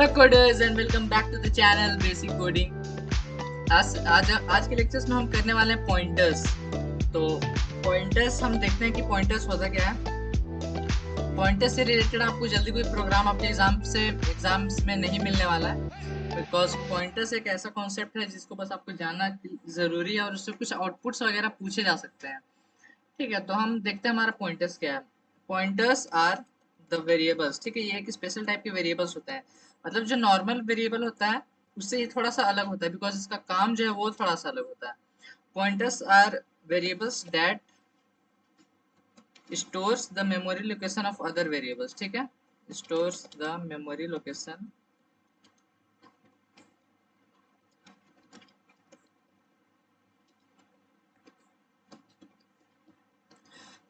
Hello coders and welcome back to the channel basic coding. आज के lectures में हम करने वाले हैं पॉइंटर्स। तो पॉइंटर्स हम देखते हैं कि पॉइंटर्स होता क्या है। पॉइंटर्स से रिलेटेड आपको जल्दी कोई प्रोग्राम अपने एग्जाम्स में नहीं मिलने वाला है, बिकॉज पॉइंटर्स एक ऐसा कॉन्सेप्ट है जिसको बस आपको जानना जरूरी है और उससे कुछ आउटपुट्स वगैरह पूछे जा सकते हैं। ठीक है, तो हम देखते हैं हमारा पॉइंटर्स क्या है। Pointers are the variables. ठीक है, ये एक स्पेशल टाइप के वेरिएबल्स होते हैं। मतलब जो नॉर्मल वेरिएबल होता है उससे ये थोड़ा सा अलग होता है, बिकॉज इसका काम जो है वो थोड़ा सा अलग होता है। Pointers are variables that stores the memory location of other variables. ठीक है, स्टोर्स द मेमोरी लोकेशन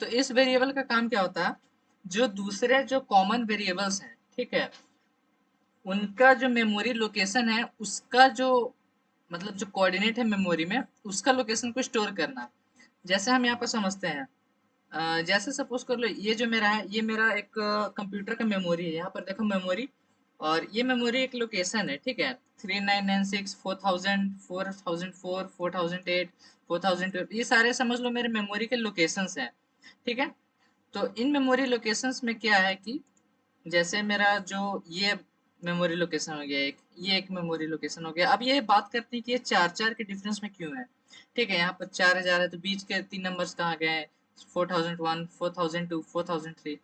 तो इस वेरिएबल का काम क्या होता है, जो दूसरे जो कॉमन वेरिएबल्स हैं, ठीक है, उनका जो मेमोरी लोकेशन है उसका जो मतलब जो कोऑर्डिनेट है मेमोरी में, उसका लोकेशन को स्टोर करना। जैसे हम यहाँ पर समझते हैं, जैसे सपोज कर लो ये जो मेरा है, ये मेरा एक कंप्यूटर का मेमोरी है। यहाँ पर देखो मेमोरी, और ये मेमोरी एक लोकेशन है। ठीक है, 3996, 4000, 4004, 4008, 4012, ये सारे समझ लो मेरे मेमोरी के लोकेशंस हैं। ठीक है, तो इन मेमोरी लोकेशंस में क्या है कि जैसे मेरा जो ये मेमोरी लोकेशन हो गया एक, ये एक मेमोरी लोकेशन हो गया। अब ये बात करते हैं कि ये चार चार के डिफरेंस में क्यों है। ठीक है, यहाँ पर 4000 है तो बीच के तीन नंबर्स कहाँ गए, 4001, 4002, 4003।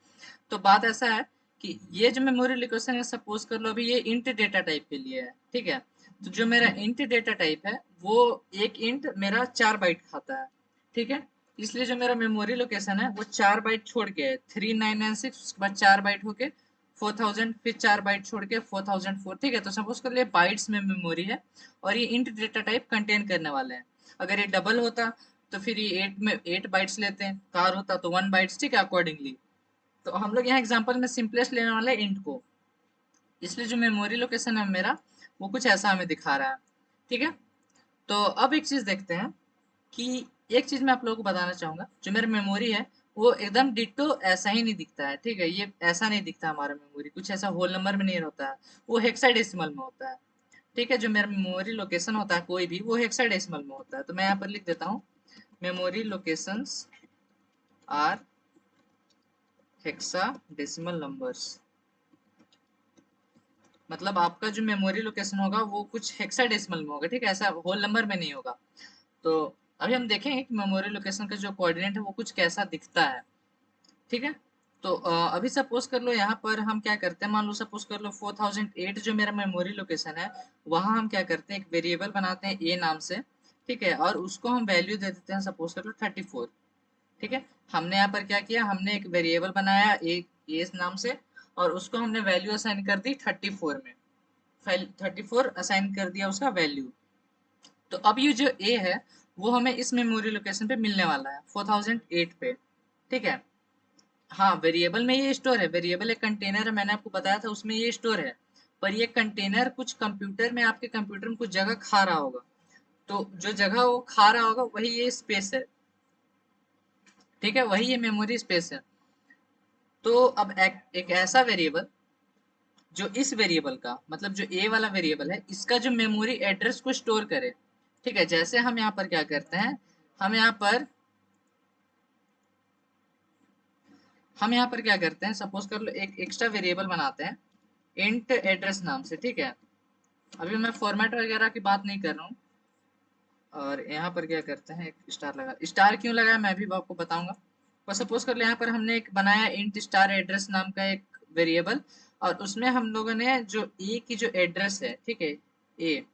तो बात ऐसा है कि ये जो मेमोरी लोकेशन है, सपोज कर लो अभी ये इंट डेटा टाइप के लिए है। ठीक है, तो जो मेरा इंट डेटा टाइप है वो एक इंट मेरा 4 बाइट खाता है। ठीक है, इसलिए जो मेरा मेमोरी लोकेशन है वो 4 बाइट छोड़ के है, 3996, उसके बाद 4 बाइट होके 4000, फिर 4 बाइट छोड़ के 4004। ठीक है, तो सपोज कर लिए बाइट्स में मेमोरी है और ये इंट डेटा टाइप कंटेन करने वाले हैं। अगर ये डबल होता तो फिर ये 8 बाइट्स लेते हैं, कार होता तो 1 बाइट्स। ठीक है, अकॉर्डिंगली तो हम लोग यहाँ एग्जांपल में सिंपलेस्ट लेने वाले हैं इंट को, इसलिए जो मेमोरी लोकेशन है मेरा वो कुछ ऐसा हमें दिखा रहा है। ठीक है, तो अब एक चीज देखते हैं कि एक चीज मैं आप लोगों को बताना चाहूंगा, जो मेरा मेमोरी है वो एकदम डिट्टो ऐसा ही नहीं दिखता है। ठीक है, ये ऐसा नहीं दिखता हमारा मेमोरी, कुछ ऐसा होल नंबर में नहीं होता है, वो हेक्साडेसिमल में होता है। ठीक है, जो मेरा मेमोरी लोकेशन होता है कोई भी, वो हेक्साडेसिमल में होता है। तो मैं यहाँ पर लिख देता हूँ, memory locations are hexadecimal numbers. मतलब आपका जो मेमोरी लोकेशन होगा वो कुछ हेक्साडेसिमल में होगा। ठीक है, ऐसा होल नंबर में नहीं होगा। तो अभी हम देखेंगे कि मेमोरी लोकेशन का जो कोऑर्डिनेट है वो कुछ कैसा दिखता है। ठीक है, तो अभी सपोज कर लो यहाँ पर हम क्या करते हैं, मान लो सपोज कर लो 4008 जो मेरा मेमोरी लोकेशन है, वहां हम क्या करते हैं, एक वेरिएबल बनाते हैं ए नाम से। ठीक है, और उसको हम वैल्यू दे देते हैं, सपोज कर लो 34। ठीक है, हमने यहाँ पर क्या किया, हमने एक वेरिएबल बनाया एक ए नाम से, और उसको हमने वैल्यू असाइन कर दी 34 में। 34 असाइन कर दिया उसका वैल्यू। तो अब ये जो ए है वो हमें इस मेमोरी लोकेशन पे मिलने वाला है 4008 पे। ठीक है, हाँ वेरिएबल में ये स्टोर है, वेरिएबल एक कंटेनर है, मैंने आपको बताया था उसमें ये स्टोर है। पर ये कंटेनर कुछ कंप्यूटर में, आपके कंप्यूटर में कुछ जगह खा रहा होगा। तो जो जगह वो खा रहा होगा वही ये स्पेस है। ठीक है, वही ये मेमोरी स्पेस है। तो अब एक ऐसा वेरिएबल जो इस वेरिएबल का मतलब जो ए वाला वेरिएबल है इसका जो मेमोरी एड्रेस को स्टोर करे। ठीक है, जैसे हम यहाँ पर क्या करते हैं, हम यहाँ पर हम यहाँ पर क्या करते हैं, सपोज कर लो एक एक्स्ट्रा वेरिएबल बनाते हैं इंट एड्रेस नाम से। ठीक है, अभी मैं फॉर्मेट वगैरह की बात नहीं कर रहा हूँ। और यहाँ पर क्या करते हैं, एक स्टार लगा, स्टार क्यों लगाया मैं भी आपको बताऊंगा। और सपोज कर लो यहाँ पर हमने एक बनाया इंट स्टार एड्रेस नाम का एक वेरिएबल, और उसमें हम लोगों ने जो ए की जो एड्रेस है, ठीक है, ए,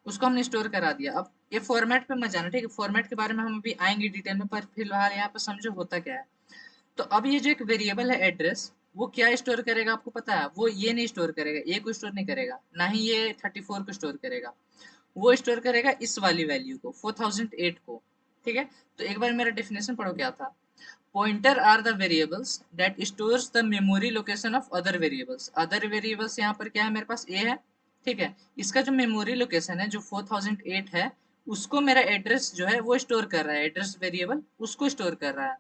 उसको हमने स्टोर करा दिया। अब ये फॉर्मेट पे मत जाना, ठीक है, फॉर्मेट के बारे में हम अभी आएंगे डिटेल में, पर फिलहाल यहाँ पर समझो होता क्या है। तो अब ये जो एक वेरिएबल है एड्रेस, वो क्या स्टोर करेगा आपको पता है, वो ये नहीं स्टोर करेगा, ए को स्टोर नहीं करेगा, ना ही ये 34 को स्टोर करेगा। वो स्टोर करेगा इस वाली वैल्यू को, 4008 को। ठीक है, तो एक बार मेरा डेफिनेशन पढ़ो क्या था। Pointer are the variables that stores the memory location of other variables. Other variables यहाँ पर क्या है, मेरे पास ए है। ठीक है, इसका जो मेमोरी लोकेशन है जो 4008 है, उसको मेरा एड्रेस जो है वो स्टोर कर रहा है, एड्रेस वेरिएबल उसको स्टोर कर रहा है।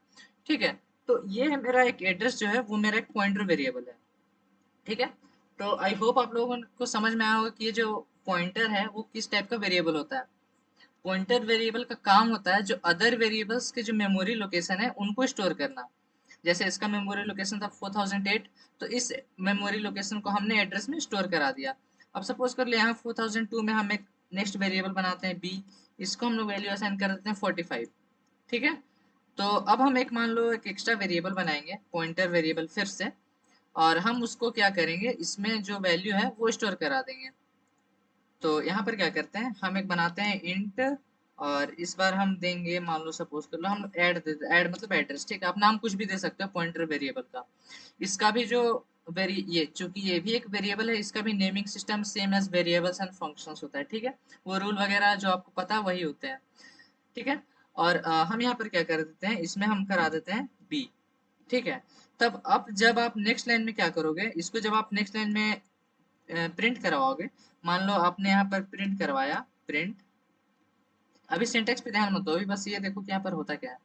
ठीक है, तो ये है मेरा एक एड्रेस जो है वो मेरा एक पॉइंटर वेरिएबल है। ठीक है, तो आई होप आप लोगों को समझ में आया होगा कि ये जो पॉइंटर है वो किस टाइप का वेरिएबल होता है। पॉइंटर वेरिएबल का काम होता है जो अदर वेरिएबल्स के जो मेमोरी लोकेशन है उनको स्टोर करना। जैसे इसका मेमोरी लोकेशन था 4008, तो इस मेमोरी लोकेशन को हमने एड्रेस में स्टोर करा दिया। अब सपोज कर ले यहाँ 4002 में हम एक नेक्स्ट वेरिएबल बनाते हैं बी, इसको हम लोग वैल्यू असाइन कर देते हैं 45। ठीक है, तो अब हम एक मान लो एक एक्स्ट्रा वेरिएबल बनाएंगे पॉइंटर वेरिएबल फिर से, और हम उसको क्या करेंगे, इसमें जो वैल्यू है वो स्टोर करा देंगे। तो यहाँ पर क्या करते हैं, हम एक बनाते हैं इंट, और इस बार हम देंगे मान लो सपोज कर लो हम ऐड ऐड मतलब एड्रेस। ठीक है, आप नाम कुछ भी दे सकते हो पॉइंटर वेरिएबल का। इसका भी जो ये चूंकि ये भी एक वेरिएबल है, इसका भी naming system same as variables and functions होता है। ठीक है, वो रूल वगैरह जो आपको पता है वही होते हैं। ठीक है, और हम यहाँ पर क्या कर देते हैं, इसमें हम करा देते हैं बी। ठीक है, तब अब जब आप नेक्स्ट लाइन में क्या करोगे, इसको जब आप नेक्स्ट लाइन में प्रिंट करवाओगे, मान लो आपने यहाँ पर प्रिंट करवाया प्रिंट, अभी सिंटेक्स पे ध्यान मत दो, अभी बस ये देखो कि यहाँ पर होता क्या है।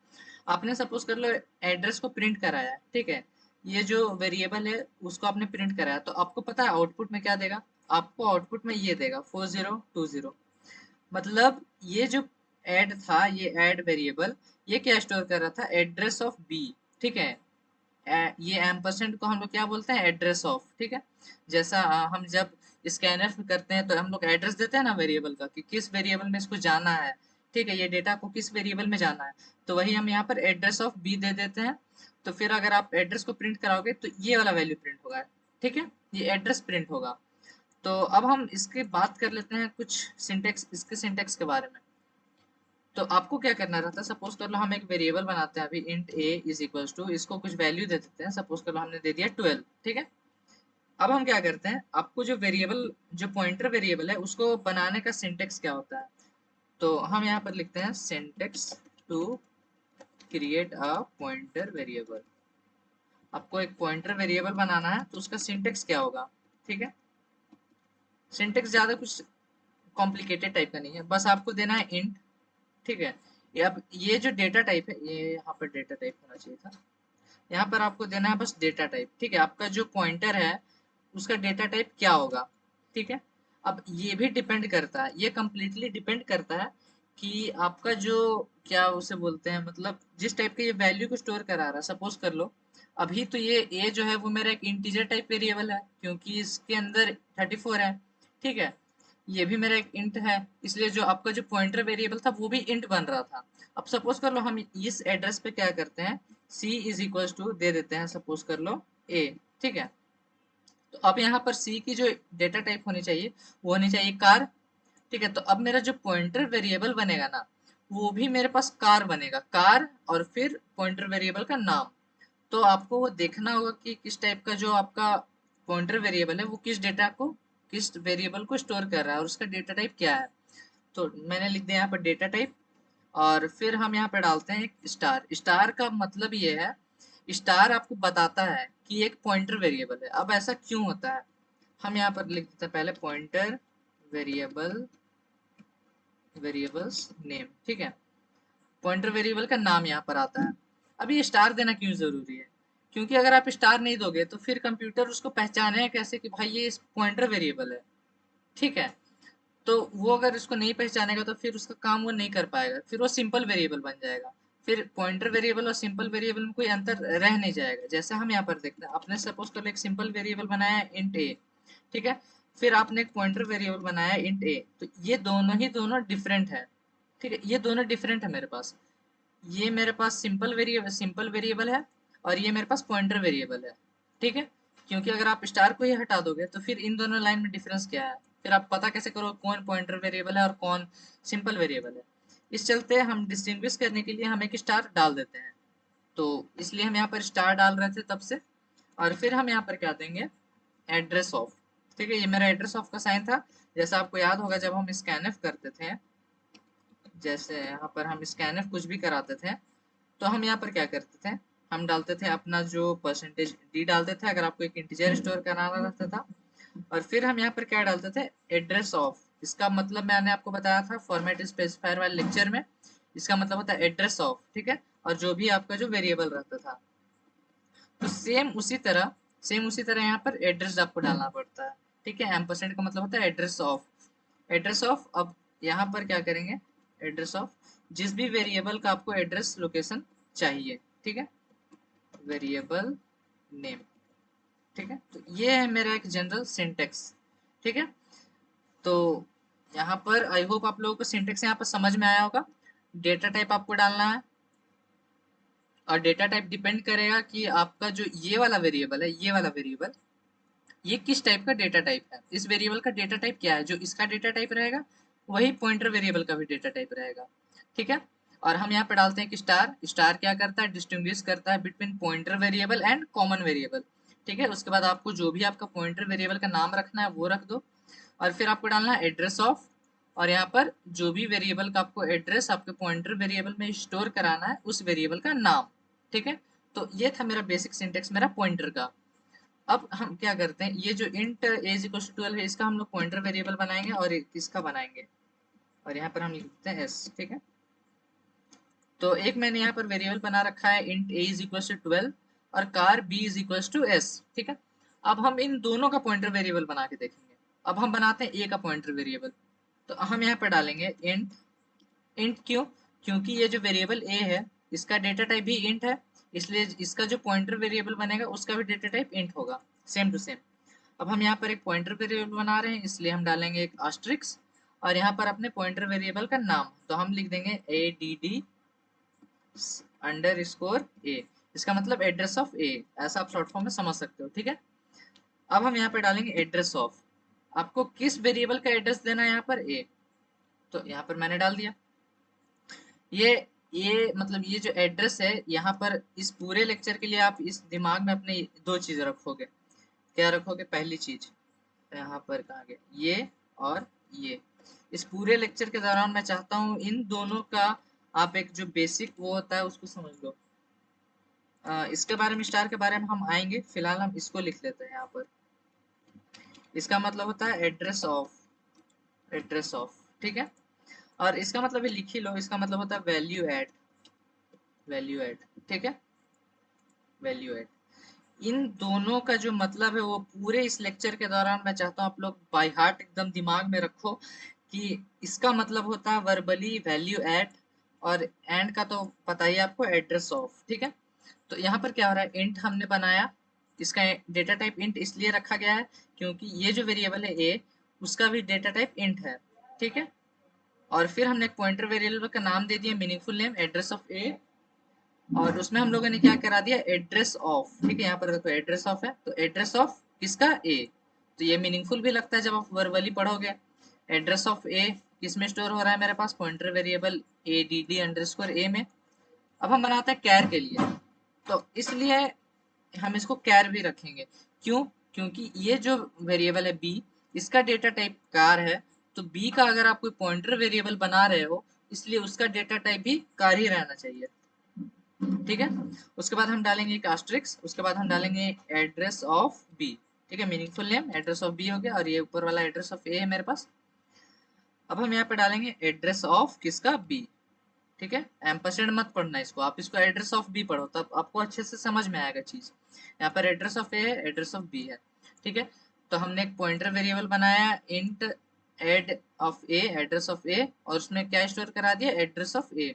आपने सपोज कर लो एड्रेस को प्रिंट कराया, ठीक है, ये जो वेरिएबल है उसको आपने प्रिंट कराया, तो आपको पता है आउटपुट में क्या देगा, आपको आउटपुट में ये देगा 4020। मतलब ये जो ऐड था, ये ऐड वेरिएबल, ये क्या स्टोर कर रहा था, एड्रेस ऑफ बी। ठीक है, ये एम्परसेंड को हम लोग क्या बोलते हैं, एड्रेस ऑफ। ठीक है, जैसा हम जब स्कैनर करते हैं तो हम लोग एड्रेस देते हैं ना वेरिएबल का, कि किस वेरिएबल में इसको जाना है। ठीक है, ये डेटा को किस वेरिएबल में जाना है, तो वही हम यहाँ पर एड्रेस ऑफ बी दे देते हैं। तो फिर अगर आप एड्रेस को प्रिंट कराओगे तो ये वाला वैल्यू प्रिंट होगा। ठीक है, ये एड्रेस प्रिंट होगा। तो अब हम इसके बात कर लेते हैं कुछ सिंटेक्स, इसके सिंटेक्स के बारे में। तो आपको क्या करना रहता है, सपोज कर लो हम एक वेरिएबल बनाते हैं अभी int a is equals to, इसको कुछ वैल्यू दे देते हैं, सपोज कर लो हमने दे दिया 12। ठीक है, अब हम क्या करते हैं, आपको जो वेरिएबल, जो पॉइंटर वेरिएबल है उसको बनाने का सिंटेक्स क्या होता है, तो हम यहाँ पर लिखते हैं syntax to create a pointer variable. आपको एक पॉइंटर वेरिएबल बनाना है तो उसका सिंटेक्स क्या होगा। ठीक है, सिंटेक्स ज्यादा कुछ कॉम्प्लिकेटेड टाइप का नहीं है, बस आपको देना है इंट। ठीक है, ये अब ये जो डेटा टाइप है, ये यहाँ पर डेटा टाइप होना चाहिए था, यहाँ पर आपको देना है बस डेटा टाइप। ठीक है, आपका जो पॉइंटर है उसका डेटा टाइप क्या होगा। ठीक है, अब ये भी डिपेंड करता है, ये कम्प्लीटली डिपेंड करता है कि आपका जो, क्या उसे बोलते हैं, मतलब जिस टाइप के ये वैल्यू को स्टोर करा रहा है। सपोज कर लो अभी तो ये ए जो है वो मेरा एक इंटीजर टाइप वेरिएबल है, क्योंकि इसके अंदर 34 है। ठीक है, ये भी मेरा एक इंट है, इसलिए जो आपका जो पॉइंटर वेरिएबल था वो भी इंट बन रहा था। अब सपोज कर लो हम इस एड्रेस पे क्या करते हैं, c इज इक्वल टू दे देते हैं सपोज कर लो a। ठीक है, तो अब यहाँ पर c की जो डेटा टाइप होनी चाहिए वो होनी चाहिए कार। ठीक है, तो अब मेरा जो पॉइंटर वेरिएबल बनेगा ना, वो भी मेरे पास कार बनेगा, कार और फिर पॉइंटर वेरिएबल का नाम। तो आपको वो देखना होगा कि किस टाइप का जो आपका पॉइंटर वेरिएबल है वो किस डेटा को, किस वेरिएबल को स्टोर कर रहा है और उसका डेटा टाइप क्या है। तो मैंने लिख दिया यहाँ पर डेटा टाइप, और फिर हम यहाँ पे डालते हैं एक स्टार। स्टार का मतलब ये है, स्टार आपको बताता है कि एक पॉइंटर वेरिएबल है। अब ऐसा क्यों होता है, हम यहाँ पर लिख देते हैं पहले पॉइंटर वेरिएबल, वेरिएबल्स नेम। ठीक है, पॉइंटर वेरिएबल का नाम यहाँ पर आता है। अब ये स्टार देना क्यों जरूरी है, क्योंकि अगर आप स्टार नहीं दोगे तो फिर कंप्यूटर उसको पहचाने कैसे कि भाई ये पॉइंटर वेरिएबल है। ठीक है, तो वो अगर इसको नहीं पहचानेगा तो फिर उसका काम वो नहीं कर पाएगा, फिर वो सिंपल वेरिएबल बन जाएगा। फिर पॉइंटर वेरिएबल और सिंपल वेरिएबल में कोई अंतर रह नहीं जाएगा। जैसे हम यहाँ पर देखते हैं, आपने सपोज कर एक सिंपल वेरिएबल बनाया इंट ए। ठीक है, फिर आपने एक पॉइंटर वेरिएबल बनाया इंट ए, तो ये दोनों ही दोनों डिफरेंट है। ठीक है, ये दोनों डिफरेंट है मेरे पास, ये मेरे पास सिंपल वेरिएबल है, और ये मेरे पास पॉइंटर वेरिएबल है। ठीक है, क्योंकि अगर आप स्टार को ही हटा दोगे तो फिर इन दोनों लाइन में डिफरेंस क्या है, फिर आप पता कैसे करो कौन पॉइंटर वेरिएबल है और कौन सिंपल वेरिएबल है। इस चलते हम डिस्टिंग्विश करने के लिए हम एक स्टार डाल देते हैं, तो इसलिए हम यहाँ पर स्टार डाल रहे थे तब से। और फिर हम यहाँ पर क्या देंगे, एड्रेस ऑफ। ठीक है, ये मेरा एड्रेस ऑफ का साइन था। जैसा आपको याद होगा जब हम स्कैनफ करते थे, जैसे यहाँ पर हम स्कैनफ कुछ भी कराते थे, तो हम यहाँ पर क्या करते थे, हम डालते थे अपना जो परसेंटेज डी डालते थे अगर आपको एक इंटीजर स्टोर कराना रहता था, और फिर हम यहाँ पर क्या डालते थे, एड्रेस ऑफ। इसका मतलब मैंने आपको बताया था फॉर्मेट स्पेसिफायर वाले लेक्चर में, इसका मतलब होता है एड्रेस ऑफ। ठीक है, और जो भी आपका जो वेरिएबल रहता था, तो सेम उसी तरह सेम उसी तरह यहाँ पर एड्रेस आपको डालना पड़ता है, ठीक है। एम्परसेंड का मतलब होता है एड्रेस ऑफ, एड्रेस ऑफ। अब यहाँ पर क्या करेंगे, एड्रेस ऑफ जिस भी वेरिएबल का आपको एड्रेस लोकेशन चाहिए, ठीक है, वेरिएबल नेम, ठीक है। तो ये है मेरा एक जनरल सिंटेक्स, ठीक है। तो यहाँ पर आई होप आप लोगों को सिंटेक्स यहाँ पर समझ में आया होगा। डेटा टाइप आपको डालना है, और डेटा टाइप डिपेंड करेगा कि आपका जो ये वाला वेरिएबल है, ये वाला वेरिएबल ये किस टाइप का डेटा टाइप है। इस वेरिएबल का डेटा टाइप क्या है, जो इसका डेटा टाइप रहेगा वही पॉइंटर वेरिएबल का भी डेटा टाइप रहेगा, ठीक है। और हम यहाँ पे डालते हैं कि स्टार, स्टार क्या करता है, डिस्टिंग्विश करता है between pointer variable and common variable, ठीक है। उसके बाद आपको जो भी आपका पॉइंटर वेरिएबल का नाम रखना है वो रख दो, और फिर आपको डालना है एड्रेस ऑफ, और यहाँ पर जो भी वेरिएबल का आपको एड्रेस आपके पॉइंटर वेरिएबल में स्टोर कराना है उस वेरिएबल का नाम, ठीक है। तो ये था मेरा बेसिक सिंटेक्स मेरा पॉइंटर का। अब हम क्या करते हैं, ये जो इंट एज इक्वल टू 12 है इसका हम लोग पॉइंटर वेरिएबल बनाएंगे, और इसका बनाएंगे, और यहाँ पर हम लिखते हैं एस, ठीक है। तो एक मैंने यहाँ पर वेरिएबल बना रखा है int A is equal to 12 और char B is equal to S, ठीक है। अब हम इन दोनों का पॉइंटर वेरिएबल बना के देखेंगे। अब हम बनाते हैं ए का पॉइंटर वेरिएबल, तो हम यहाँ पर डालेंगे इंट, इंट क्यों, क्योंकि ये जो वेरिएबल ए है इसका डेटा टाइप भी इंट है, इसलिए इसका जो पॉइंटर वेरिएबल बनेगा उसका भी डेटा टाइप इंट होगा, सेम टू सेम। अब हम यहाँ पर एक पॉइंटर वेरिएबल बना रहे हैं इसलिए हम डालेंगे एक आस्ट्रिक्स, और यहाँ पर अपने पॉइंटर वेरिएबल का नाम तो हम लिख देंगे A D D underscore A, इसका मतलब एड्रेस ऑफ ए, ऐसा आप शॉर्ट फॉर्म में समझ सकते हो, ठीक है। अब हम यहाँ पे डालेंगे एड्रेस ऑफ, आपको किस वेरिएबल का एड्रेस देना है यहाँ पर ए, तो यहाँ पर मैंने डाल दिया। ये मतलब ये जो एड्रेस है यहाँ पर इस पूरे लेक्चर के लिए आप इस दिमाग में अपने दो चीज रखोगे। क्या रखोगे, पहली चीज यहाँ पर कहाँ गए, ये और ये। इस पूरे लेक्चर के दौरान मैं चाहता हूँ इन दोनों का आप एक जो बेसिक वो होता है उसको समझ लो। इसके बारे में, स्टार के बारे में हम आएंगे, फिलहाल हम इसको लिख लेते हैं यहाँ पर। इसका मतलब होता है एड्रेस ऑफ, एड्रेस ऑफ, ठीक है। और इसका मतलब भी लिख ही लो, इसका मतलब होता है वैल्यू एड, वैल्यू एड, ठीक है, वैल्यू एड। इन दोनों का जो मतलब है वो पूरे इस लेक्चर के दौरान मैं चाहता हूँ आप लोग बाय हार्ट एकदम दिमाग में रखो कि इसका मतलब होता है वर्बली वैल्यू एड, और एंड का तो पता ही आपको एड्रेस ऑफ, ठीक है। तो यहाँ पर क्या हो रहा है, इंट हमने बनाया, इसका डेटा टाइप इंट इसलिए रखा गया है क्योंकि ये जो वेरिएबल है ए उसका भी डेटा टाइप इंट है, ठीक है। और फिर हमने एक पॉइंटर वेरिएबल का नाम दे दिया meaningful name address of A, और उसमें हम लोगों ने क्या करा दिया, एड्रेस ऑफ, ठीक है। यहाँ पर देखो एड्रेस ऑफ है, तो एड्रेस ऑफ किसका, ए। तो ये मीनिंगफुल भी लगता है जब आप वर्बली पढ़ोगे। एड्रेस ऑफ ए किस में स्टोर हो रहा है मेरे पास, pointer variable A D D underscore A में। अब हम बनाते हैं कैर के लिए, तो इसलिए हम इसको कैर भी रखेंगे, क्यों, क्योंकि ये जो वेरिएबल है बी इसका डेटा टाइप कार है, तो बी का अगर आप कोई पॉइंटर वेरिएबल बना रहे हो इसलिए उसका डेटा टाइप भी कार ही रहना चाहिए, ठीक है। उसके बाद हम डालेंगे एक आस्ट्रिक्स, उसके बाद हम डालेंगे एड्रेस ऑफ बी, ठीक है, meaningful name address of B हो गया, और ये ऊपर वाला एड्रेस ऑफ ए है मेरे पास। अब हम यहाँ पे डालेंगे एड्रेस ऑफ किसका, बी, ठीक है। एम्परसेंड मत पढ़ना इसको, आप इसको एड्रेस ऑफ बी पढ़ो तब आपको अच्छे से समझ में आएगा चीज। यहाँ पर एड्रेस ऑफ ए है, एड्रेस ऑफ बी है, ठीक है। तो हमने एक पॉइंटर वेरिएबल बनाया int add of A, address of A, और उसमें क्या स्टोर करा दिया, एड्रेस ऑफ ए।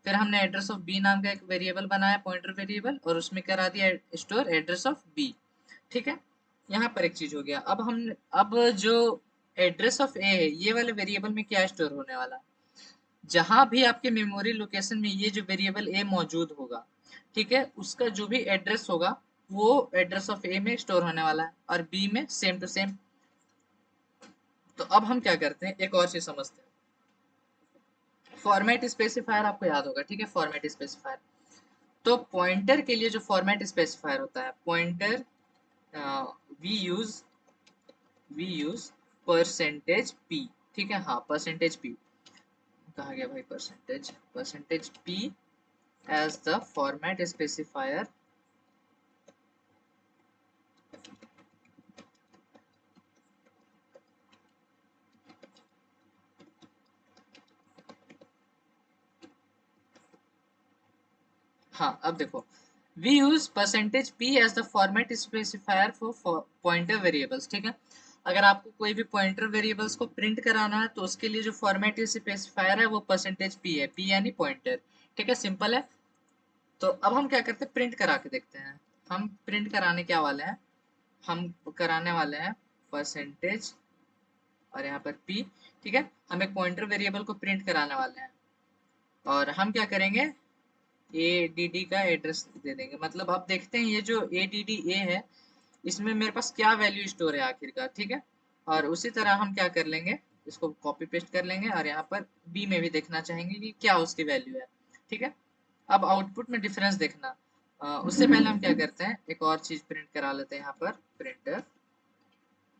फिर हमने एड्रेस ऑफ बी नाम का एक वेरिएबल बनाया पॉइंटर वेरिएबल, और उसमें करा दिया स्टोर एड्रेस ऑफ बी, ठीक है। यहाँ पर एक चीज हो गया। अब जो एड्रेस ऑफ ए है ये वाले वेरिएबल में क्या स्टोर होने वाला है, जहां भी आपके मेमोरी लोकेशन में ये जो वेरिएबल ए मौजूद होगा, ठीक है, उसका जो भी एड्रेस होगा वो एड्रेस ऑफ ए में स्टोर होने वाला है, और बी में सेम टू सेम। तो अब हम क्या करते हैं, एक और चीज समझते हैं। फॉर्मेट स्पेसिफायर आपको याद होगा, ठीक है, फॉर्मेट स्पेसिफायर। तो पॉइंटर के लिए जो फॉर्मेट स्पेसिफायर होता है, pointer we use percentage P, ठीक है, हाँ परसेंटेज पी, कहा गया भाई percentage, percentage P as the format specifier हाँ अब देखो, we use percentage P as the format specifier for pointer variables. ठीक है, अगर आपको कोई भी पॉइंटर वेरिएबल्स को प्रिंट कराना है तो उसके लिए जो फॉर्मेट स्पेसिफायर है वो परसेंटेज पी है, पी यानी पॉइंटर। ठीक है, सिंपल है। तो अब हम क्या करते हैं, प्रिंट करा के देखते हैं। हम प्रिंट कराने क्या वाले हैं, हम कराने वाले हैं परसेंटेज और यहाँ पर p। ठीक है, हम एक पॉइंटर वेरिएबल को प्रिंट कराने वाले हैं और हम क्या करेंगे, add का एड्रेस दे देंगे। मतलब अब देखते हैं ये जो add a है इसमें मेरे पास क्या वैल्यू स्टोर है आखिरकार। ठीक है, और उसी तरह हम क्या कर लेंगे, इसको कॉपी पेस्ट कर लेंगे और यहाँ पर b में भी देखना चाहेंगे कि क्या उसकी वैल्यू है। ठीक है, अब आउटपुट में डिफरेंस देखना। उससे पहले हम क्या करते हैं, एक और चीज प्रिंट करा लेते हैं यहाँ पर, प्रिंटर,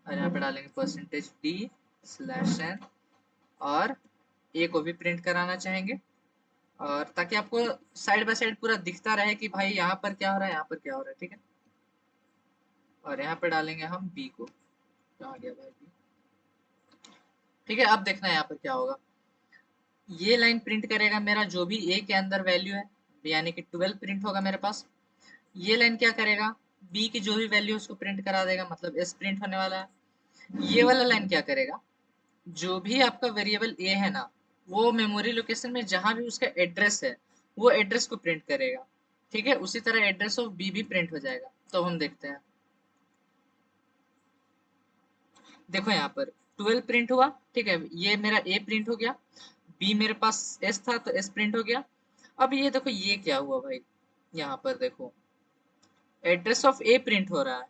और यहाँ पे डालेंगे परसेंटेज d स्लैश n और a को भी प्रिंट कराना चाहेंगे, और ताकि आपको साइड बाय साइड पूरा दिखता रहे कि भाई यहाँ पर क्या हो रहा है, यहाँ पर क्या हो रहा है। ठीक है, और यहाँ पे डालेंगे हम b को, कहाँ गया भाई b। ठीक है, अब देखना है यहाँ पर क्या होगा, ये लाइन प्रिंट करेगा मेरा जो भी a के अंदर वैल्यू है, यानी कि 12 प्रिंट होगा मेरे पास। ये लाइन क्या करेगा, b की जो भी वैल्यू उसको प्रिंट करा देगा, मतलब s प्रिंट होने वाला है। ये वाला लाइन क्या करेगा, जो भी आपका वेरिएबल a है ना, वो मेमोरी लोकेशन में जहां भी उसका एड्रेस है वो एड्रेस को प्रिंट करेगा। ठीक है, उसी तरह एड्रेस ऑफ b भी प्रिंट हो जाएगा। तो हम देखते हैं, देखो यहाँ पर 12 प्रिंट हुआ। ठीक है, ये मेरा a प्रिंट हो गया, b मेरे पास s था तो s प्रिंट हो गया। अब ये देखो ये क्या हुआ भाई, यहाँ पर देखो एड्रेस ऑफ a प्रिंट हो रहा है।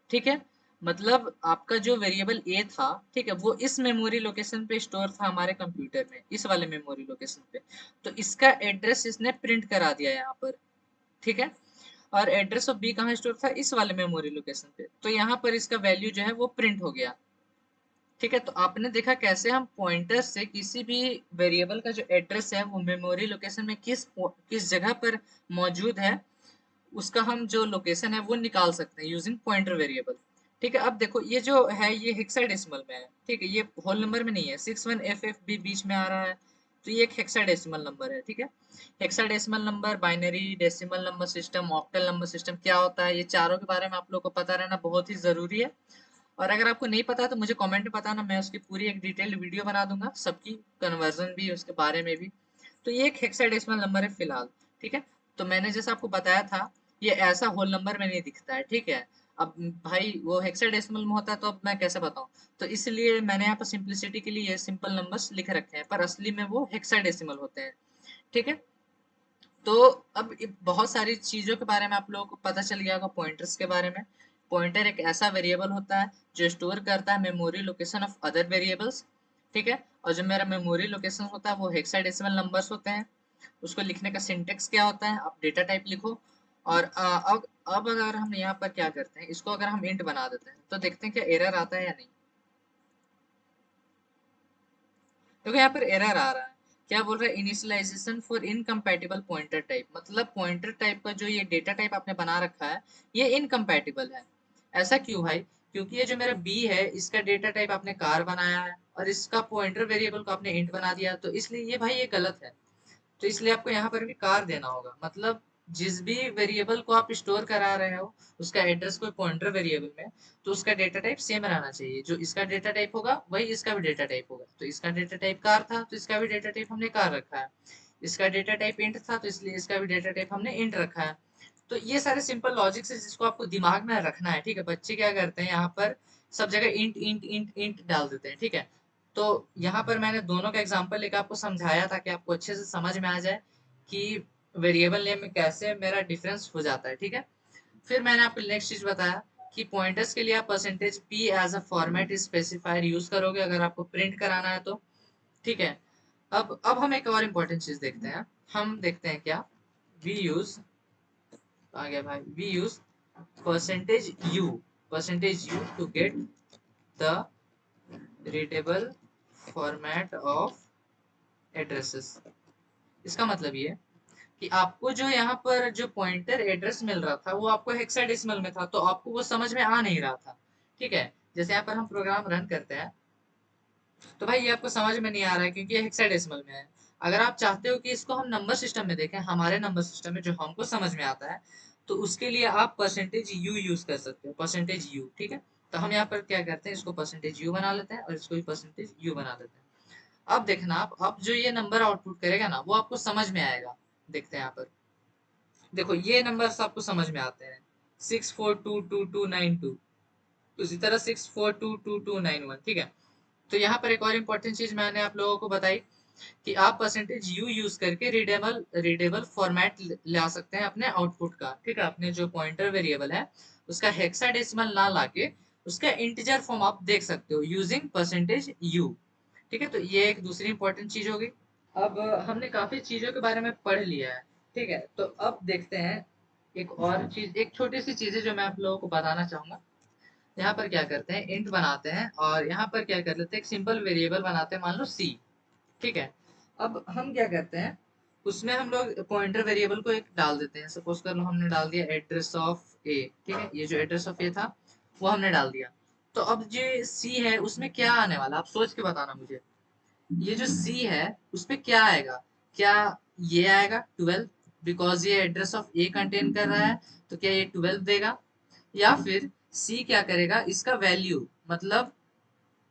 ठीक है, मतलब आपका जो वेरिएबल a था, ठीक है, वो इस मेमोरी लोकेशन पे स्टोर था हमारे कंप्यूटर में, इस वाले मेमोरी लोकेशन पे। तो इसका एड्रेस इसने प्रिंट करा दिया यहाँ पर। ठीक है, और एड्रेस ऑफ b कहाँ स्टोर था, इस वाले मेमोरी लोकेशन पे, तो यहाँ पर इसका वैल्यू जो है वो प्रिंट हो गया। ठीक है, तो आपने देखा कैसे हम पॉइंटर से किसी भी वेरिएबल का जो एड्रेस है वो मेमोरी लोकेशन में किस जगह पर मौजूद है, उसका हम जो लोकेशन है वो निकाल सकते हैं यूजिंग पॉइंटर वेरिएबल। ठीक है, अब देखो ये जो है ये हेक्साडेसिमल में है। ठीक है, ये होल नंबर में नहीं है, 61FF भी बीच में आ रहा है, तो ये एक हेक्साडेसिमल नंबर है। ठीक है, hexadecimal number, binary decimal number system, octal number system क्या होता है, ये चारों के बारे में आप लोगों को पता रहना बहुत ही जरूरी है। और अगर आपको नहीं पता तो मुझे कमेंट में बताना, मैं उसकी पूरी एक डिटेल्ड वीडियो बना दूंगा, सबकी कन्वर्जन भी उसके बारे में भी। तो ये एक हेक्साडेसिमल नंबर है फिलहाल। ठीक है, तो मैंने जैसा आपको बताया था ये ऐसा होल नंबर में नहीं दिखता है। ठीक है, अब भाई वो हेक्साडेसिमल में होता है तो अब मैं कैसे बताऊं, तो इसलिए मैंने यहाँ पर सिंपलिसिटी के लिए ये सिंपल नंबर्स लिख रखे हैं, पर असली में वो हेक्साडेसिमल होते हैं। ठीक है, तो अब बहुत सारी चीजों के बारे में आप लोगों को पता चल गया होगा पॉइंटर्स के बारे में। पॉइंटर एक ऐसा वेरिएबल होता है जो स्टोर करता है memory location of other variables. ठीक है, और जो मेरा मेमोरी लोकेशन होता है वो हेक्साडेसिमल नंबर्स होते हैं। उसको लिखने का सिंटेक्स क्या होता है, आप डेटा टाइप लिखो। और अब अगर हम यहाँ पर क्या करते हैं, इसको अगर हम इंट बना देते हैं तो देखते हैं क्या एरर आता है या नहीं। देखो यहाँ पर एरर आ रहा है, क्या बोल रहा है, initialization for incompatible pointer type, मतलब पॉइंटर टाइप का जो ये डेटा टाइप आपने बना रखा है ये इनकम्पैटिबल है। ऐसा क्यों भाई, क्योंकि ये जो मेरा बी है इसका डेटा टाइप आपने कार बनाया है और इसका पॉइंटर वेरिएबल को आपने इंट बना दिया, तो इसलिए ये भाई ये गलत है। तो इसलिए आपको यहाँ पर भी कार देना होगा, मतलब जिस भी वेरिएबल को आप स्टोर करा रहे हो उसका एड्रेस कोई पॉइंटर वेरिएबल में, तो उसका डेटा टाइप सेम रहना चाहिए। जो इसका डेटा टाइप होगा वही इसका भी डेटा टाइप होगा। तो इसका डेटा टाइप कार था तो इसका भी डेटा टाइप हमने कार रखा है। इसका डेटा टाइप इंट था तो इसलिए इसका भी डेटा टाइप हमने इंट रखा है। तो ये सारे सिंपल लॉजिक्स है जिसको आपको दिमाग में रखना है। ठीक है, बच्चे क्या करते हैं यहाँ पर सब जगह इंट इंट इंट इंट डाल देते हैं। ठीक है, तो यहाँ पर मैंने दोनों का एग्जांपल लेकर आपको समझाया ताकि आपको अच्छे से समझ में आ जाए कि वेरिएबल नेम में कैसे मेरा डिफरेंस हो जाता है। ठीक है, फिर मैंने आपको नेक्स्ट चीज बताया कि पॉइंटर्स के लिए आप percentage P as a format specifier use करोगे अगर आपको प्रिंट कराना है तो। ठीक है, अब हम एक और इम्पोर्टेंट चीज देखते हैं, हम देखते हैं क्या, वी यूज, आ गया भाई, we use percentage u, percentage u to get the readable format of addresses. इसका मतलब ये कि आपको जो यहाँ पर जो पॉइंटर एड्रेस मिल रहा था वो आपको हेक्साडेसिमल में था, तो आपको वो समझ में आ नहीं रहा था। ठीक है, जैसे यहाँ पर हम प्रोग्राम रन करते हैं तो भाई ये आपको समझ में नहीं आ रहा है क्योंकि ये हेक्साडेसिमल में है। अगर आप चाहते हो कि इसको हम नंबर सिस्टम में देखें, हमारे नंबर सिस्टम में जो हमको समझ में आता है, तो उसके लिए आप परसेंटेज यू यूज कर सकते हो, परसेंटेज यू, ठीक है। तो हम यहाँ पर क्या करते हैं, इसको परसेंटेज यू बना लेते हैं और इसको भी परसेंटेज यू बना लेते हैं। अब देखना आप, अब जो ये नंबर आउटपुट करेगा ना वो आपको समझ में आएगा। देखते हैं यहाँ पर, देखो ये नंबर्स आपको समझ में आते हैं, 642292, उसी तरह 64229291, ठीक है। तो यहाँ पर एक और इम्पोर्टेंट चीज मैंने आप लोगों को बताई कि आप परसेंटेज यू यूज करके रीडेबल रीडेबल फॉर्मेट ला सकते हैं अपने आउटपुट का, ठीक है। अपने जो पॉइंटर वेरिएबल है उसका हेक्साडेसिमल ना लाके उसका इंटीजर फॉर्म आप देख सकते हो यूजिंग परसेंटेज यू, ठीक है। तो ये एक दूसरी इंपॉर्टेंट चीज होगी। अब हमने काफी चीजों के बारे में पढ़ लिया है, ठीक है। तो अब देखते हैं एक और चीज, एक छोटी सी चीज है जो मैं आप लोगों को बताना चाहूंगा। यहाँ पर क्या करते हैं, इंट बनाते हैं और यहाँ पर क्या कर लेते हैं, एक सिंपल वेरिएबल बनाते हैं, मान लो सी, ठीक है। अब हम क्या करते हैं, उसमें हम लोग पॉइंटर वेरिएबल को एक डाल देते हैं। सपोज कर लो हमने डाल दिया एड्रेस ऑफ ए, ठीक है। ये जो एड्रेस ऑफ ए था वो हमने डाल दिया। तो अब जो सी है उसमें क्या आने वाला, आप सोच के बताना मुझे। ये जो सी है उसपे क्या आएगा, क्या ये आएगा 12, बिकॉज ये एड्रेस ऑफ ए कंटेन कर रहा है, तो क्या ये 12 देगा। या फिर सी क्या करेगा, इसका वैल्यू मतलब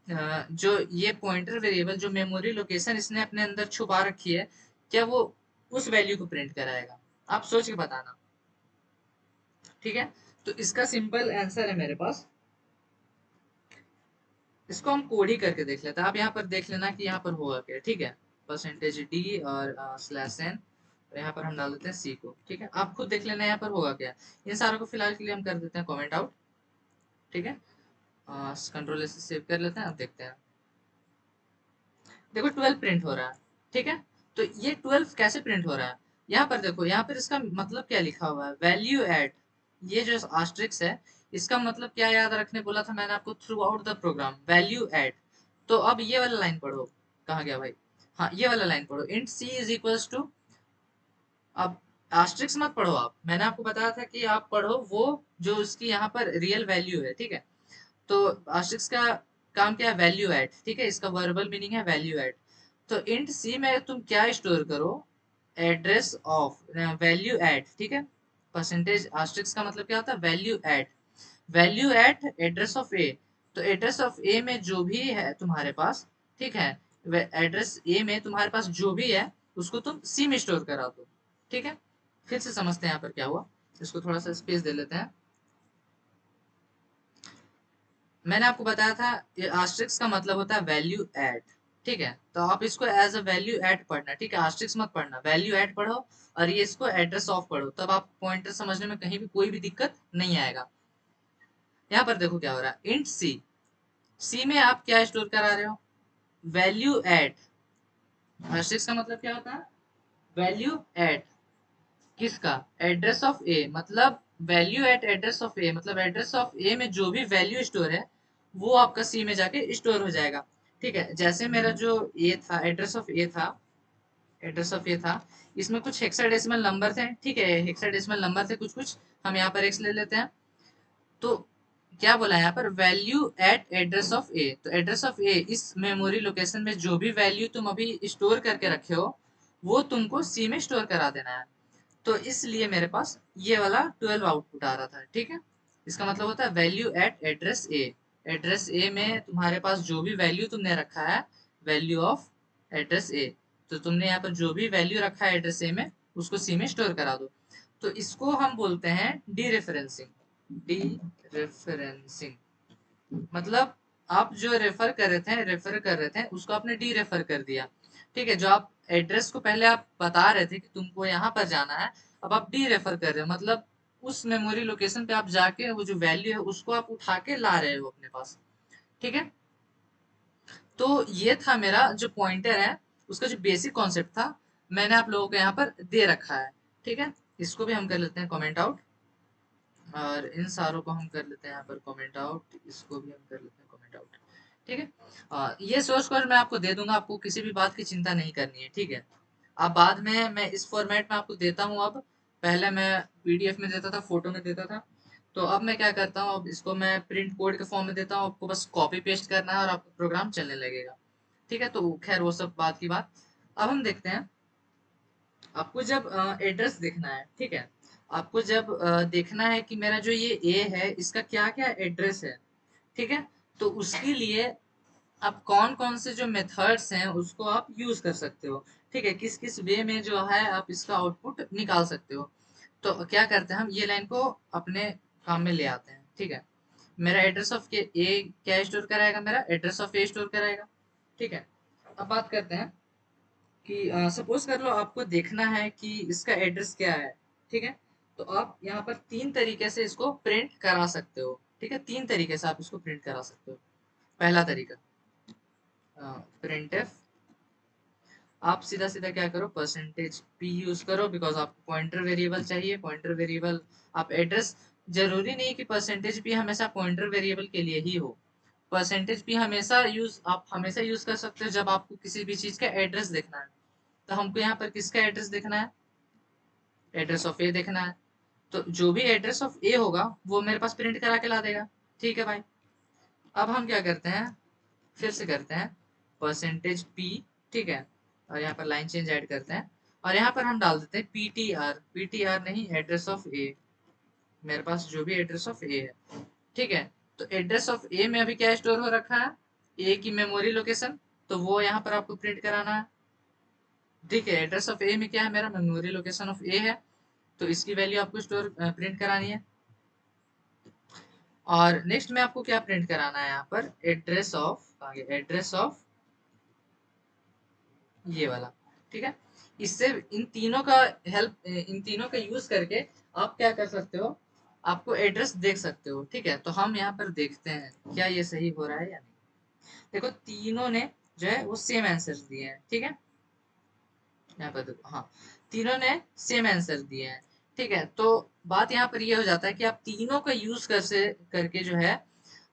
जो ये पॉइंटर वेरिएबल जो मेमोरी लोकेशन इसने अपने अंदर छुपा रखी है, क्या वो उस वैल्यू को प्रिंट कराएगा। आप सोच के बताना, ठीक है। तो इसका सिंपल आंसर है मेरे पास, इसको हम कोड ही करके देख लेते हैं। आप यहाँ पर देख लेना कि यहाँ पर होगा क्या, ठीक है। परसेंटेज डी और स्लैश एन, और यहाँ पर हम डाल देते हैं सी को, ठीक है। आप खुद देख लेना यहाँ पर होगा क्या। इन सारों को फिलहाल के लिए हम कर देते हैं कमेंट आउट, ठीक है। कंट्रोल से सेव कर लेते हैं, अब देखते हैं। देखो 12 प्रिंट हो रहा है, ठीक है। तो ये 12 कैसे प्रिंट हो रहा है, यहाँ पर देखो, यहाँ पर इसका मतलब क्या लिखा हुआ है, वैल्यू एड। ये जो आस्ट्रिक्स है इसका मतलब क्या याद रखने बोला था मैंने आपको, throughout the program value add. तो अब ये वाला लाइन पढ़ो, कहाँ गया भाई, हाँ ये वाला लाइन पढ़ो, int c is equals to. अब आस्ट्रिक्स मत पढ़ो आप, मैंने आपको बताया था कि आप पढ़ो वो जो उसकी यहाँ पर रियल वैल्यू है, ठीक है। तो आस्ट्रिक्स का काम क्या है, वैल्यू ऐड, ठीक है। इसका वर्बल मीनिंग है वैल्यू ऐड। तो इंट सी में तुम क्या स्टोर करो, एड्रेस ऑफ वैल्यू ऐड, ठीक है। परसेंटेज आस्ट्रिक्स का मतलब क्या होता है, value add, value add address of A. तो एड्रेस ऑफ ए में जो भी है तुम्हारे पास, ठीक है, एड्रेस ए में तुम्हारे पास जो भी है उसको तुम सी में स्टोर करा दो, ठीक है। फिर से समझते हैं यहाँ पर क्या हुआ, इसको थोड़ा सा स्पेस दे लेते हैं। मैंने आपको बताया था ये आस्ट्रिक्स का मतलब होता है वैल्यू ऐड, ठीक है। तो आप इसको एज अ वैल्यू ऐड पढ़ना, ठीक है, आस्ट्रिक्स मत पढ़ना, वैल्यू ऐड पढ़ो। और ये इसको एड्रेस ऑफ पढ़ो, तब आप पॉइंटर समझने में कहीं भी कोई भी दिक्कत नहीं आएगा। यहाँ पर देखो क्या हो रहा है, इंट सी, सी में आप क्या स्टोर करा रहे हो, वैल्यू ऐड। आस्ट्रिक्स का मतलब क्या होता है, वैल्यू ऐड, किसका, एड्रेस ऑफ ए, मतलब वैल्यू एट एड्रेस ऑफ ए, मतलब एड्रेस ऑफ ए में जो भी वैल्यू स्टोर है वो आपका सी में जाके स्टोर हो जाएगा, ठीक है। जैसे मेरा जो ए था, एड्रेस ऑफ ए था, एड्रेस ऑफ ए था, इसमें कुछ हेक्साडेसिमल नंबर थे, ठीक है, हेक्साडेसिमल नंबर थे कुछ कुछ, हम यहाँ पर एक्स ले लेते हैं। तो क्या बोला है यहाँ पर, value eight address of A. तो एड्रेस ऑफ ए, इस मेमोरी लोकेशन में जो भी वैल्यू तुम अभी स्टोर करके रखे हो वो तुमको सी में स्टोर करा देना है। तो इसलिए मेरे पास ये वाला 12 आउटपुट आ रहा था, ठीक है। इसका मतलब होता है वैल्यू एट एड्रेस ए, एड्रेस ए में तुम्हारे पास जो भी वैल्यू तुमने रखा है, वैल्यू ऑफ एड्रेस ए, तो तुमने यहाँ पर जो भी वैल्यू रखा है एड्रेस ए में उसको सी में स्टोर करा दो। तो इसको हम बोलते हैं डी रेफरेंसिंग, डी रेफरेंसिंग, मतलब आप जो रेफर कर रहे थे उसको आपने डी रेफर कर दिया, ठीक है। जो आप एड्रेस को पहले आप बता रहे थे कि तुमको यहाँ पर जाना है, अब आप डी रेफर कर रहे हो, मतलब उस मेमोरी लोकेशन पे आप जाके वो जो वैल्यू है उसको आप उठा के ला रहे हो अपने पास, ठीक है। तो ये था मेरा जो पॉइंटर है, उसका जो बेसिक कॉन्सेप्ट था मैंने आप लोगों को यहाँ पर दे रखा है, ठीक है। इसको भी हम कर लेते हैं कमेंट आउट, और इन सारों को हम कर लेते हैं यहाँ पर कमेंट आउट, इसको भी हम कर लेते हैं कमेंट आउट, ठीक है। ये सोर्स कोड मैं आपको दे दूंगा, आपको किसी भी बात की चिंता नहीं करनी है, ठीक है। अब बाद में मैं इस फॉर्मेट में आपको देता हूँ, अब पहले मैं पीडीएफ में देता था, फोटो में देता था, तो अब मैं क्या करता हूँ, अब इसको मैं प्रिंट कोड के फॉर्म में देता हूँ, आपको बस कॉपी पेस्ट करना है और आपका प्रोग्राम चलने लगेगा, ठीक है। तो खैर वो सब बात की बात, अब हम देखते हैं, आपको जब एड्रेस देखना है, ठीक है, आपको जब देखना है कि मेरा जो ये ए है इसका क्या क्या एड्रेस है, ठीक है, तो उसके लिए आप कौन कौन से जो मेथड्स हैं उसको आप यूज कर सकते हो, ठीक है, किस किस वे में जो है आप इसका आउटपुट निकाल सकते हो। तो क्या करते हैं हम ये लाइन को अपने काम में ले आते हैं, ठीक है। मेरा एड्रेस ऑफ के ए क्या स्टोर कराएगा, मेरा एड्रेस ऑफ ए स्टोर कराएगा, ठीक है। अब बात करते हैं कि सपोज कर लो आपको देखना है कि इसका एड्रेस क्या है, ठीक है। तो आप यहाँ पर तीन तरीके से इसको प्रिंट करा सकते हो, ठीक है, तीन तरीके से आप इसको प्रिंट करा सकते हो। पहला तरीका प्रिंट एफ, आप सीधा सीधा क्या करो परसेंटेज पी यूज करो, बिकॉज आपको पॉइंटर वेरिएबल चाहिए। पॉइंटर वेरिएबल आप एड्रेस, जरूरी नहीं कि परसेंटेज पी हमेशा पॉइंटर वेरिएबल के लिए ही हो। परसेंटेज पी हमेशा यूज, आप हमेशा यूज कर सकते हो जब आपको किसी भी चीज का एड्रेस देखना है। तो हमको यहाँ पर किसका एड्रेस देखना है, एड्रेस ऑफ ए देखना है। तो जो भी एड्रेस ऑफ ए होगा वो मेरे पास प्रिंट करा के ला देगा, ठीक है भाई। अब हम क्या करते हैं, फिर से करते हैं परसेंटेज पी, ठीक है, और यहाँ पर लाइन चेंज ऐड करते हैं और यहाँ पर हम डाल देते हैं पीटीआर, पीटीआर नहीं एड्रेस ऑफ ए, मेरे पास जो भी एड्रेस ऑफ ए है, ठीक है। तो एड्रेस ऑफ ए में अभी क्या स्टोर हो रखा है, ए की मेमोरी लोकेशन, तो वो यहाँ पर आपको प्रिंट कराना है, ठीक है। एड्रेस ऑफ ए में क्या है, मेरा मेमोरी लोकेशन ऑफ ए है, तो इसकी वैल्यू आपको स्टोर प्रिंट करानी है। और नेक्स्ट में आपको क्या प्रिंट कराना है, यहाँ पर एड्रेस ऑफ, एड्रेस ऑफ ये वाला, ठीक है। इससे इन तीनों का हेल्प, इन तीनों का यूज करके आप क्या कर सकते हो, आपको एड्रेस देख सकते हो, ठीक है। तो हम यहाँ पर देखते हैं क्या ये सही हो रहा है या नहीं। देखो तीनों ने जो है वो सेम आंसर दिए हैं, ठीक है। यहाँ पर देखो, हाँ, तीनों ने सेम आंसर दिए हैं, ठीक है। तो बात यहाँ पर ये हो जाता है कि आप तीनों का यूज कर से करके जो है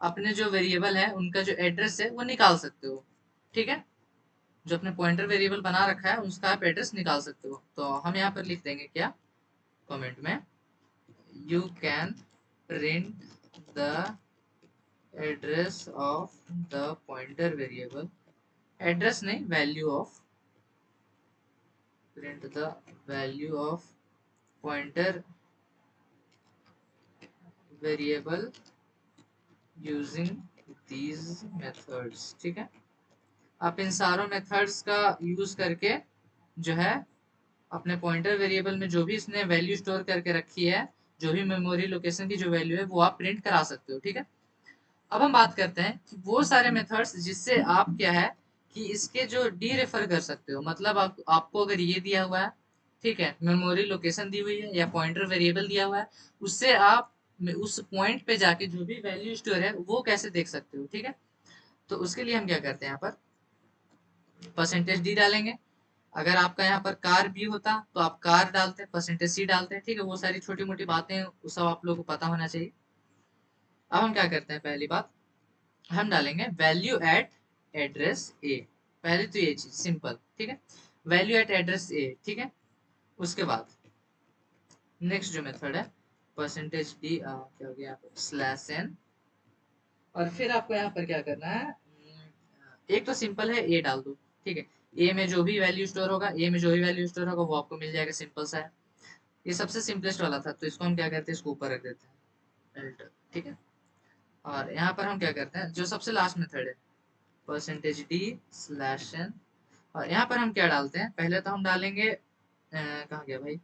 अपने जो वेरिएबल है उनका जो एड्रेस है वो निकाल सकते हो, ठीक है। जो अपने पॉइंटर वेरिएबल बना रखा है उसका आप एड्रेस निकाल सकते हो। तो हम यहाँ पर लिख देंगे क्या, कमेंट में, you can print the address of the pointer variable, address नहीं value of, print the value of pointer variable using these methods, ठीक है। आप इन सारों मेथड्स का यूज करके जो है अपने पॉइंटर वेरिएबल में जो भी इसने वैल्यू स्टोर करके रखी है, जो भी मेमोरी लोकेशन की जो वैल्यू है वो आप प्रिंट करा सकते हो, ठीक है। अब हम बात करते हैं कि वो सारे मेथड्स जिससे आप क्या है कि इसके जो डी रेफर कर सकते हो, मतलब आपको अगर ये दिया हुआ है, ठीक है, मेमोरी लोकेशन दी हुई है या पॉइंटर वेरिएबल दिया हुआ है, उससे आप उस पॉइंट पे जाके जो भी वैल्यू स्टोर है वो कैसे देख सकते हो, ठीक है। तो उसके लिए हम क्या करते हैं, यहाँ पर परसेंटेज डी डालेंगे। अगर आपका यहाँ पर कार भी होता तो आप कार डालते, परसेंटेज सी डालते हैं, ठीक है। वो सारी छोटी मोटी बातें वो सब आप लोगों को पता होना चाहिए। अब हम क्या करते हैं, पहली बात हम डालेंगे वैल्यू एट एड्रेस ए, पहले तो ये चीज सिंपल, ठीक है, वैल्यू एट एड्रेस ए, ठीक है। उसके बाद नेक्स्ट जो मेथड है परसेंटेज डी, क्या हो गया यहाँ पर स्लैश एन, और फिर आपको यहाँ पर क्या करना है, एक तो सिंपल है ए डाल दो, ठीक है। ए में जो भी वैल्यू स्टोर होगा, ए में जो भी वैल्यू स्टोर होगा वो आपको मिल जाएगा, सिंपल सा है। ये सबसे सिंपलेस्ट वाला था, तो इसको हम क्या करते हैं, इसको ऊपर रख देते हैं एल्टर, ठीक है। और यहाँ पर हम क्या करते हैं, जो सबसे लास्ट मेथड है परसेंटेज डी स्लैश एन, और यहाँ पर हम क्या डालते हैं, पहले तो हम डालेंगे कहाँ गया भाई,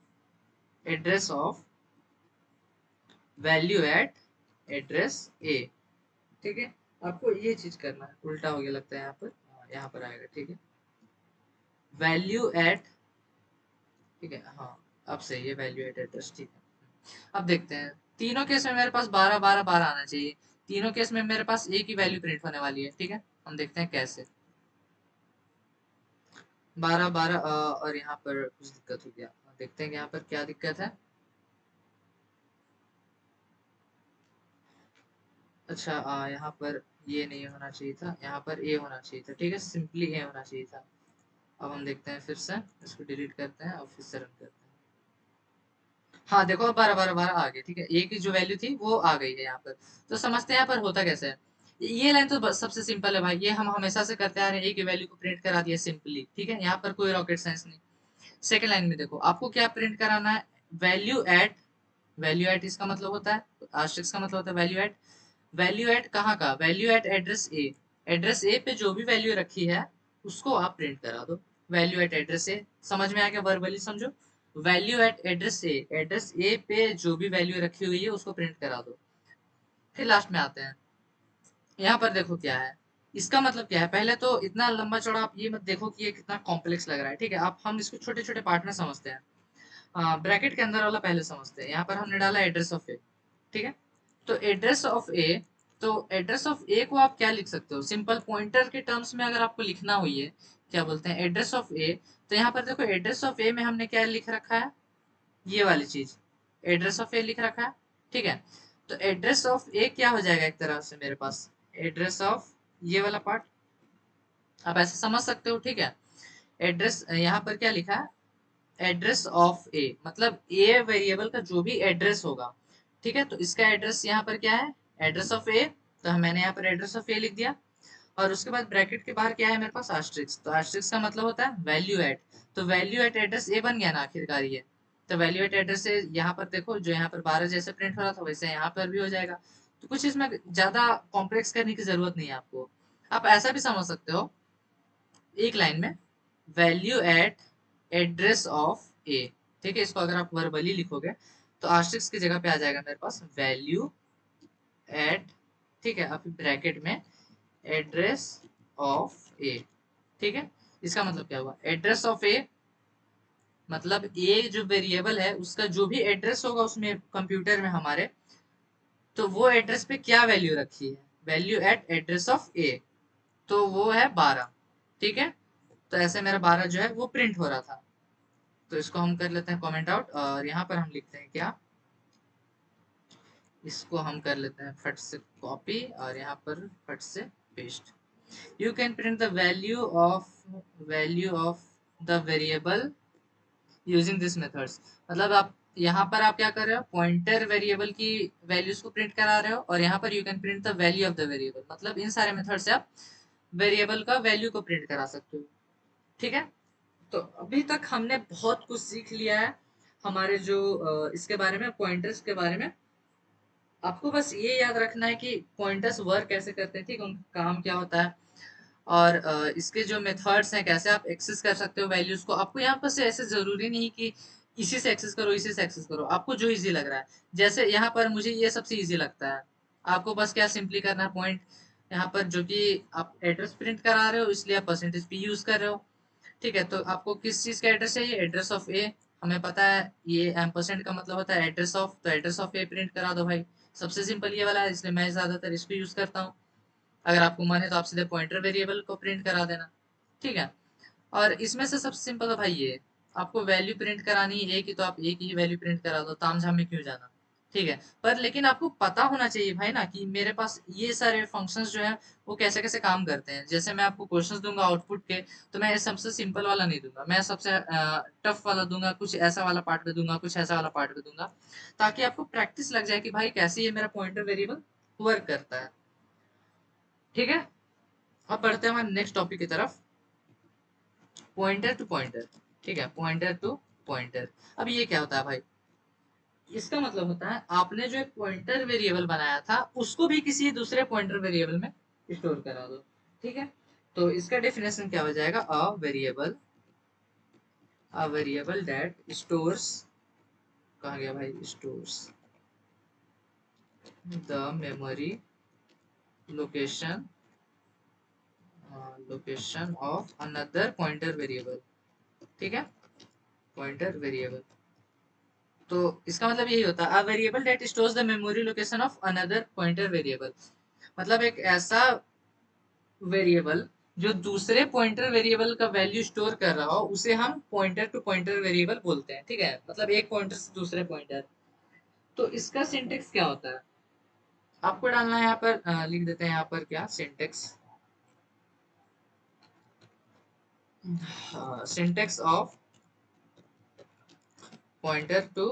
address of value eight address ए, ठीक है। आपको ये चीज करना है, उल्टा हो गया लगता है यहाँ पर, यहाँ पर आएगा, ठीक है, वैल्यू एट, ठीक है, हाँ अब सही है, वैल्यू एट एड्रेस, ठीक है। अब देखते हैं, तीनों केस में मेरे पास 12 12 12 आना चाहिए, तीनों केस में मेरे पास एक ही वैल्यू प्रिंट होने वाली है, ठीक है। हम देखते हैं कैसे, 12 12, और यहाँ पर कुछ दिक्कत हो गया, देखते हैं कि यहाँ पर क्या दिक्कत है। अच्छा, यहाँ पर ये नहीं होना चाहिए था, यहाँ पर ए होना चाहिए था, ठीक है, सिंपली ए होना चाहिए था। अब हम देखते हैं, फिर से इसको डिलीट करते हैं और फिर से रन करते हैं। हाँ देखो 12 12 12 आ गए, ठीक है, ए की जो वैल्यू थी वो आ गई है यहाँ पर। तो समझते हैं यहाँ पर होता कैसे है। ये लाइन तो बस सबसे सिंपल है भाई, ये हम हमेशा से करते आ रहे हैं, ए की वैल्यू को प्रिंट करा दिया सिंपली, ठीक है, यहाँ पर कोई रॉकेट साइंस नहीं। सेकेंड लाइन में देखो आपको क्या प्रिंट कराना है, वैल्यू एट वैल्यू एट इसका मतलब होता है, आस्ट्रिक्स का मतलब होता है वैल्यू एट। वैल्यू एट कहाँ का, वैल्यू एट एड्रेस ए। एड्रेस ए पे जो भी वैल्यू रखी है उसको आप प्रिंट करा दो। वैल्यू एट एड्रेस ए, समझ में आ गया, वर्बली समझो। वैल्यू एट एड्रेस ए, एड्रेस ए पे जो भी वैल्यू रखी हुई है उसको प्रिंट करा दो। फिर लास्ट में आते हैं, यहाँ पर देखो क्या है, इसका मतलब क्या है। पहले तो इतना लंबा चौड़ा आप ये मत देखो कि ये कितना कॉम्प्लेक्स लग रहा है, ठीक है। आप हम इसको छोटे छोटे पार्ट में समझते हैं। ब्रैकेट के अंदर वाला पहले समझते हैं। यहाँ पर हमने डाला एड्रेस ऑफ ए, ठीक है। तो एड्रेस ऑफ ए, तो एड्रेस ऑफ ए को आप क्या लिख सकते हो, सिंपल पॉइंटर के टर्म्स में अगर आपको लिखना हुई है, क्या बोलते हैं एड्रेस ऑफ ए। तो यहाँ पर देखो एड्रेस ऑफ ए में हमने क्या लिख रखा है, ये वाली चीज, एड्रेस ऑफ ए लिख रखा है, ठीक है। तो एड्रेस ऑफ ए क्या हो जाएगा एक तरह से मेरे पास, एड्रेस ऑफ ये वाला पार्ट, आप ऐसे समझ सकते हो, ठीक है। एड्रेस यहाँ पर क्या लिखा है, एड्रेस ऑफ ए, मतलब ए वेरिएबल का जो भी एड्रेस होगा, ठीक है। तो इसका एड्रेस यहाँ पर क्या है, एड्रेस ऑफ ए। तो मैंने यहाँ पर एड्रेस ऑफ ए लिख दिया, और उसके बाद ब्रैकेट के बाहर क्या है मेरे पास, आस्ट्रिक्स। तो आस्ट्रिक्स का मतलब होता है वैल्यू एट। तो वैल्यू एट एड्रेस ए बन गया ना आखिरकार ये। तो वैल्यू एट एड्रेस ए यहाँ पर देखो, जो यहाँ पर 12 जैसे प्रिंट हो रहा था वैसे यहाँ पर भी हो जाएगा। तो कुछ इसमें ज्यादा कॉम्प्लेक्स करने की जरूरत नहीं है आपको। आप ऐसा भी समझ सकते हो एक लाइन में, वैल्यू एट एड्रेस ऑफ ए, ठीक है। इसको अगर आप वर्बली लिखोगे तो आस्ट्रिक्स की जगह पे आ जाएगा मेरे पास वैल्यू एट, ठीक है, अब ब्रैकेट में एड्रेस ऑफ ए, ठीक है। इसका मतलब क्या हुआ, एड्रेस ऑफ ए मतलब ए जो वेरिएबल है उसका जो भी एड्रेस होगा उसमें कंप्यूटर में हमारे, तो वो एड्रेस पे क्या वैल्यू रखी है, value eight address of A, तो वो है 12, ठीक है। तो ऐसे मेरा 12 जो है वो प्रिंट हो रहा था। तो इसको हम कर लेते हैं कमेंट आउट, और यहाँ पर हम लिखते हैं क्या, इसको हम कर लेते हैं फट से कॉपी, और यहाँ पर फट से paste. You can print the value of the variable using this methods. मतलब आप यहाँ पर आप क्या कर रहे हो, पॉइंटर वेरिएबल की वैल्यूज को प्रिंट करा रहे हो, और यहाँ पर you can print the value of the variable, मतलब इन सारे मेथड से आप वेरिएबल का वैल्यू को प्रिंट करा सकते हो, ठीक है। तो अभी तक हमने बहुत कुछ सीख लिया है हमारे जो इसके बारे में, पॉइंटर्स के बारे में। आपको बस ये याद रखना है कि पॉइंटर्स वर्क कैसे करते हैं, ठीक है, उनका काम क्या होता है, और इसके जो मेथड्स हैं कैसे आप एक्सेस कर सकते हो वैल्यूज को। आपको यहाँ पर से ऐसे जरूरी नहीं कि इसी से एक्सेस करो, इसी से एक्सेस करो, आपको जो इजी लग रहा है। जैसे यहाँ पर मुझे ये सबसे इजी लगता है, आपको बस क्या सिंपली करना है, पॉइंट यहाँ पर जो कि आप एड्रेस प्रिंट करा रहे हो इसलिए आप परसेंटेज पी यूज कर रहे हो, ठीक है। तो आपको किस चीज का एड्रेस चाहिए, एड्रेस ऑफ ए, हमें पता है ये एम्परसेंड का मतलब होता है एड्रेस ऑफ, तो एड्रेस ऑफ ए प्रिंट करा दो भाई। सबसे सिंपल ये वाला है, इसलिए मैं ज्यादातर इसको यूज करता हूँ। अगर आपको मन है तो आप सीधे पॉइंटर वेरिएबल को प्रिंट करा देना, ठीक है। और इसमें से सबसे सिंपल है भाई ये, आपको वैल्यू प्रिंट करानी है एक ही तो आप एक ही वैल्यू प्रिंट करा दो, तामझाम में क्यों जाना, ठीक है। पर लेकिन आपको पता होना चाहिए भाई ना कि मेरे पास ये सारे फंक्शंस जो है वो कैसे कैसे काम करते हैं। जैसे मैं आपको क्वेश्चंस दूंगा आउटपुट के, तो मैं सबसे सिंपल वाला नहीं दूंगा, मैं सबसे टफ वाला दूंगा, कुछ ऐसा वाला पार्ट में दूंगा, कुछ ऐसा वाला पार्ट में दूंगा, ताकि आपको प्रैक्टिस लग जाए कि भाई कैसे ये मेरा पॉइंटर वेरिएबल वर्क करता है, ठीक है। अब बढ़ते हैं हमारे नेक्स्ट टॉपिक की तरफ, पॉइंटर टू पॉइंटर, ठीक है, पॉइंटर टू पॉइंटर। अब ये क्या होता है भाई, इसका मतलब होता है आपने जो एक पॉइंटर वेरिएबल बनाया था उसको भी किसी दूसरे पॉइंटर वेरिएबल में स्टोर करा दो, ठीक है। तो इसका डेफिनेशन क्या हो जाएगा, अ वेरिएबल दैट स्टोर्स, कहा गया भाई, stores the memory location, location of another pointer variable, ठीक है, पॉइंटर वेरिएबल। तो इसका मतलब यही होता है, a variable that stores the memory location of another pointer variable, मतलब एक ऐसा वेरिएबल जो दूसरे पॉइंटर वेरिएबल का वैल्यू स्टोर कर रहा हो उसे हम पॉइंटर टू पॉइंटर वेरिएबल बोलते हैं, ठीक है, मतलब एक पॉइंटर से दूसरे पॉइंटर। तो इसका सिंटेक्स क्या होता है, आपको डालना है यहाँ पर, लिख देते हैं यहाँ पर क्या syntax, syntax of pointer to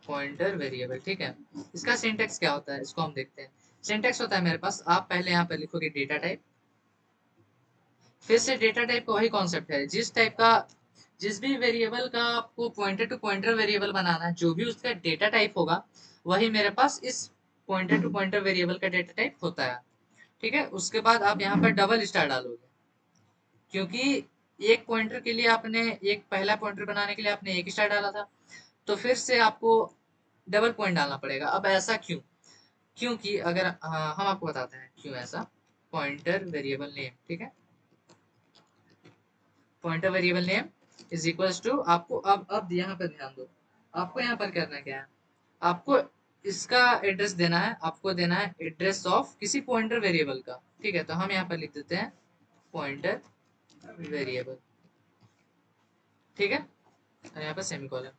pointer variable, ठीक है। इसका सिंटेक्स क्या होता है इसको हम देखते हैं। सिंटेक्स होता है मेरे पास, आप पहले यहाँ पर लिखोगे डेटा टाइप, फिर से डेटा टाइप का वही कॉन्सेप्ट है, जिस टाइप का जिस भी वेरिएबल का आपको पॉइंटर टू पॉइंटर वेरिएबल बनाना है, जो भी उसका डेटा टाइप होगा, वही मेरे पास इस पॉइंटर टू पॉइंटर वेरिएबल का डेटा टाइप होता है। ठीक है, उसके बाद आप यहाँ पर डबल स्टार डालोगे, क्योंकि एक पॉइंटर के लिए आपने, एक पहला पॉइंटर बनाने के लिए आपने एक स्टार डाला था, तो फिर से आपको डबल पॉइंट डालना पड़ेगा। अब ऐसा क्यों? क्योंकि अगर हम आपको बताते हैं क्यों ऐसा। पॉइंटर वेरिएबल नेम, ठीक है, pointer variable name is equals to, आपको अब यहाँ पर ध्यान दो, आपको यहाँ पर करना क्या है, आपको इसका एड्रेस देना है, आपको देना है एड्रेस ऑफ किसी पॉइंटर वेरिएबल का। ठीक है, तो हम यहाँ पर लिख देते हैं पॉइंटर वेरिएबल। ठीक है, और यहाँ पर सेमीकोलन।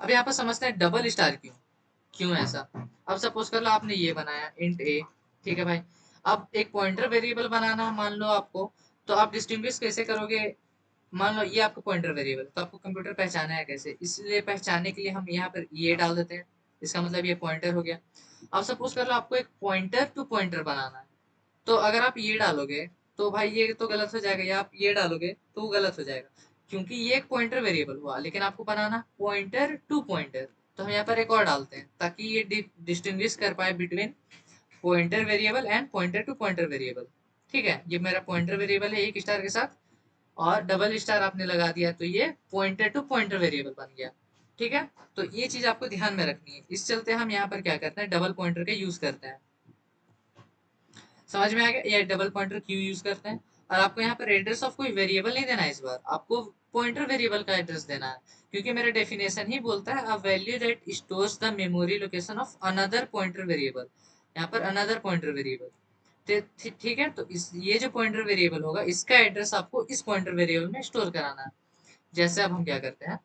अब यहाँ पर समझते हैं डबल स्टार क्यों, क्यों ऐसा। अब सपोज कर लो आपने ये बनाया इंट ए, ठीक है भाई, अब एक पॉइंटर वेरिएबल बनाना मान लो आपको, तो आप डिस्टिंग्विश कैसे करोगे? मान लो ये आपका पॉइंटर वेरिएबल, तो आपको कंप्यूटर पहचाना है कैसे, इसलिए पहचानने के लिए हम यहाँ पर ये डाल देते हैं, इसका मतलब ये पॉइंटर हो गया। अब सपोज कर लो आपको एक पॉइंटर टू पॉइंटर बनाना है, तो अगर आप ये डालोगे तो भाई ये तो गलत हो जाएगा, या आप ये डालोगे तो वो गलत हो जाएगा, क्योंकि ये एक पॉइंटर वेरिएबल हुआ, लेकिन आपको बनाना पॉइंटर टू पॉइंटर। तो हम यहाँ पर एक और डालते हैं ताकि ये डिस्टिंग्विश कर पाए between pointer variable and pointer to pointer variable. ठीक है, ये मेरा पॉइंटर वेरिएबल है एक स्टार के साथ, और डबल स्टार आपने लगा दिया तो ये पॉइंटर टू पॉइंटर वेरिएबल बन गया। ठीक है, तो ये चीज आपको ध्यान में रखनी है, इस चलते हम यहाँ पर क्या करते हैं, डबल पॉइंटर का यूज करते हैं। समझ में आ गया ये डबल पॉइंटर क्यों यूज करते हैं। और आपको यहाँ पर एड्रेस ऑफ कोई वेरिएबल नहीं देना है, इस बार आपको पॉइंटर वेरिएबल का एड्रेस देना है, क्योंकि मेरा डेफिनेशन ही बोलता है a value that stores the memory location of another pointer variable. यहाँ पर अनदर पॉइंटर वेरिएबल, ठीक है, तो इस ये जो पॉइंटर वेरिएबल होगा इसका एड्रेस आपको इस पॉइंटर वेरिएबल में स्टोर कराना है। जैसे अब हम क्या करते हैं,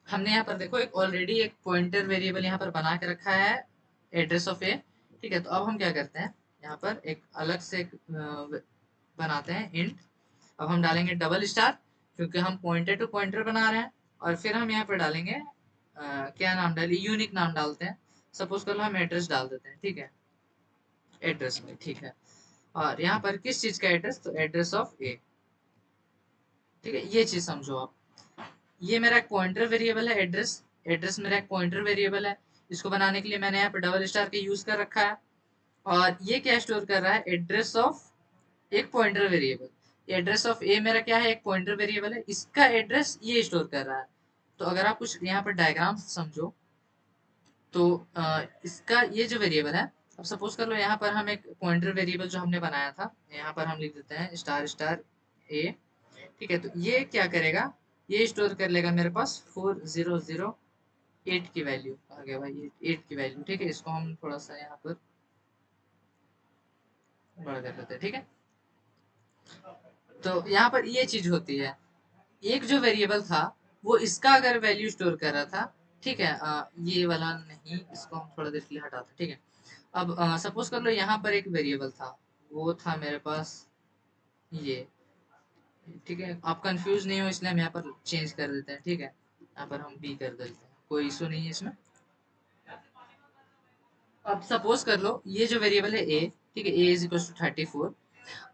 हमने यहाँ पर देखो एक ऑलरेडी एक पॉइंटर वेरिएबल यहाँ पर बना के रखा है, एड्रेस ऑफ ए। ठीक है, तो अब हम क्या करते हैं, यहाँ पर एक अलग से एक, बनाते हैं इंट। अब हम डालेंगे डबल स्टार, क्योंकि हम पॉइंटर टू पॉइंटर बना रहे हैं, और फिर हम यहाँ पर डालेंगे क्या नाम डालिए, यूनिक नाम डालते हैं। सपोज कर लो हम एड्रेस डाल देते हैं, ठीक है, एड्रेस में, ठीक है, और यहाँ पर किस चीज का एड्रेस, तो एड्रेस ऑफ ए। ठीक है, ये चीज समझो आप, ये मेरा एक पॉइंटर वेरिएबल है एड्रेस, एड्रेस मेरा एक पॉइंटर वेरिएबल है, इसको बनाने के लिए मैंने यहाँ पर डबल स्टार का यूज कर रखा है। और ये क्या स्टोर कर रहा है, एड्रेस ऑफ एक पॉइंटर वेरिएबल। एड्रेस ऑफ ए मेरा क्या है, एक पॉइंटर वेरिएबल है, इसका एड्रेस ये स्टोर कर रहा है। तो अगर आप कुछ यहाँ पर डायग्राम समझो, तो इसका ये जो वेरिएबल है, अब सपोज कर लो यहाँ पर हम एक पॉइंटर वेरिएबल जो हमने बनाया था, यहाँ पर हम लिख देते हैं स्टार स्टार ए। ठीक है, तो ये क्या करेगा, ये स्टोर कर लेगा मेरे पास 4008 की वैल्यू आ गया भाई, ये 8 की वैल्यू। ठीक है, इसको हम थोड़ा सा यहाँ पर बड़ा कर लेते हैं। ठीक है, तो यहाँ पर ये चीज होती है, एक जो वेरिएबल था वो इसका अगर वैल्यू स्टोर कर रहा था, ठीक है, ये वाला नहीं, इसको हम थोड़ा देर के लिए हटाते हैं। ठीक है, अब सपोज कर लो यहाँ पर एक वेरिएबल था, वो था मेरे पास ये। ठीक है, आप कंफ्यूज नहीं हो इसलिए हम यहाँ पर चेंज कर देते हैं। ठीक है, यहाँ पर हम बी कर देते हैं, कोई इशू नहीं है इसमें। अब सपोज कर लो ये जो वेरिएबल है ए, ठीक है, ए इज इक्वल टू 34,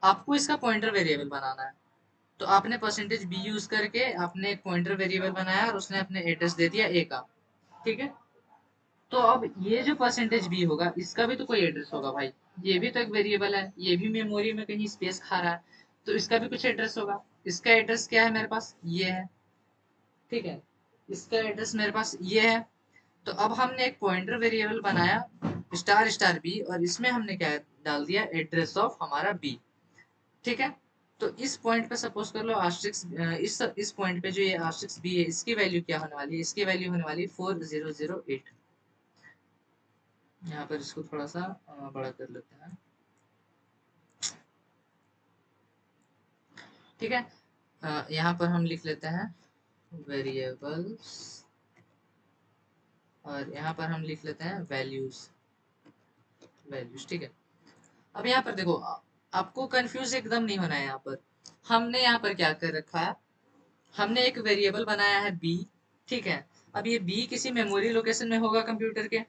आपको इसका पॉइंटर वेरिएबल बनाना है, तो आपने परसेंटेज बी यूज करके आपने एक पॉइंटर वेरिएबल बनाया और उसने अपने एड्रेस दे दिया ए का। ठीक है, तो अब ये जो परसेंटेज बी होगा इसका भी तो कोई एड्रेस होगा भाई, ये भी तो एक वेरिएबल है, ये भी मेमोरी में कहीं स्पेस खा रहा है, तो इसका भी कुछ एड्रेस होगा। इसका एड्रेस क्या है मेरे पास, ये है। ठीक है, इसका एड्रेस मेरे पास ये है। तो अब हमने एक पॉइंटर वेरिएबल बनाया स्टार स्टार बी, और इसमें हमने क्या डाल दिया, एड्रेस ऑफ हमारा बी। ठीक है, तो इस पॉइंट पे सपोज कर लो आस्ट्रिक्स, इस पॉइंट पे जो ये आस्ट्रिक्स बी है इसकी वैल्यू क्या होने वाली है, इसकी वैल्यू होने वाली है 4008। यहाँ पर इसको थोड़ा सा बड़ा कर लेते हैं। ठीक है, यहाँ पर हम लिख लेते हैं वेरिएबल्स, और यहाँ पर हम लिख लेते हैं वैल्यूज, वैल्यूज। ठीक है, अब यहाँ पर देखो, आपको कंफ्यूज एकदम नहीं होना है। यहाँ पर हमने यहाँ पर क्या कर रखा है, हमने एक वेरिएबल बनाया है बी। ठीक है, अब ये बी किसी मेमोरी लोकेशन में होगा कंप्यूटर के।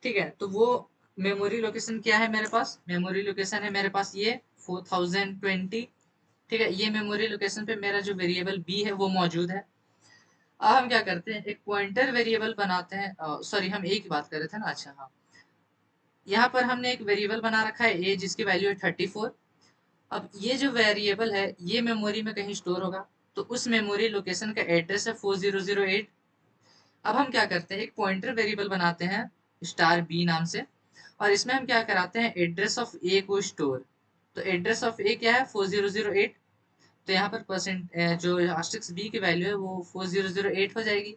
ठीक है, तो वो मेमोरी लोकेशन क्या है मेरे पास, मेमोरी लोकेशन है मेरे पास ये 4020। ठीक है, ये मेमोरी लोकेशन पे मेरा जो वेरिएबल बी है वो मौजूद है। अब हम क्या करते हैं, एक पॉइंटर वेरिएबल बनाते हैं, सॉरी हम ए की बात कर रहे थे ना, अच्छा हाँ। यहाँ पर हमने एक वेरिएबल बना रखा है ए, जिसकी वैल्यू है 34। अब ये जो वेरिएबल है ये मेमोरी में कहीं स्टोर होगा, तो उस मेमोरी लोकेशन का एड्रेस है 4008। अब हम क्या करते हैं, एक पॉइंटर वेरिएबल बनाते हैं स्टार बी नाम से, और इसमें हम क्या कराते हैं, एड्रेस ऑफ ए को स्टोर। तो एड्रेस ऑफ ए क्या है, 4008। तो यहाँ पर परसेंट जो आस्टिक्स बी की वैल्यू है वो 4008 हो जाएगी।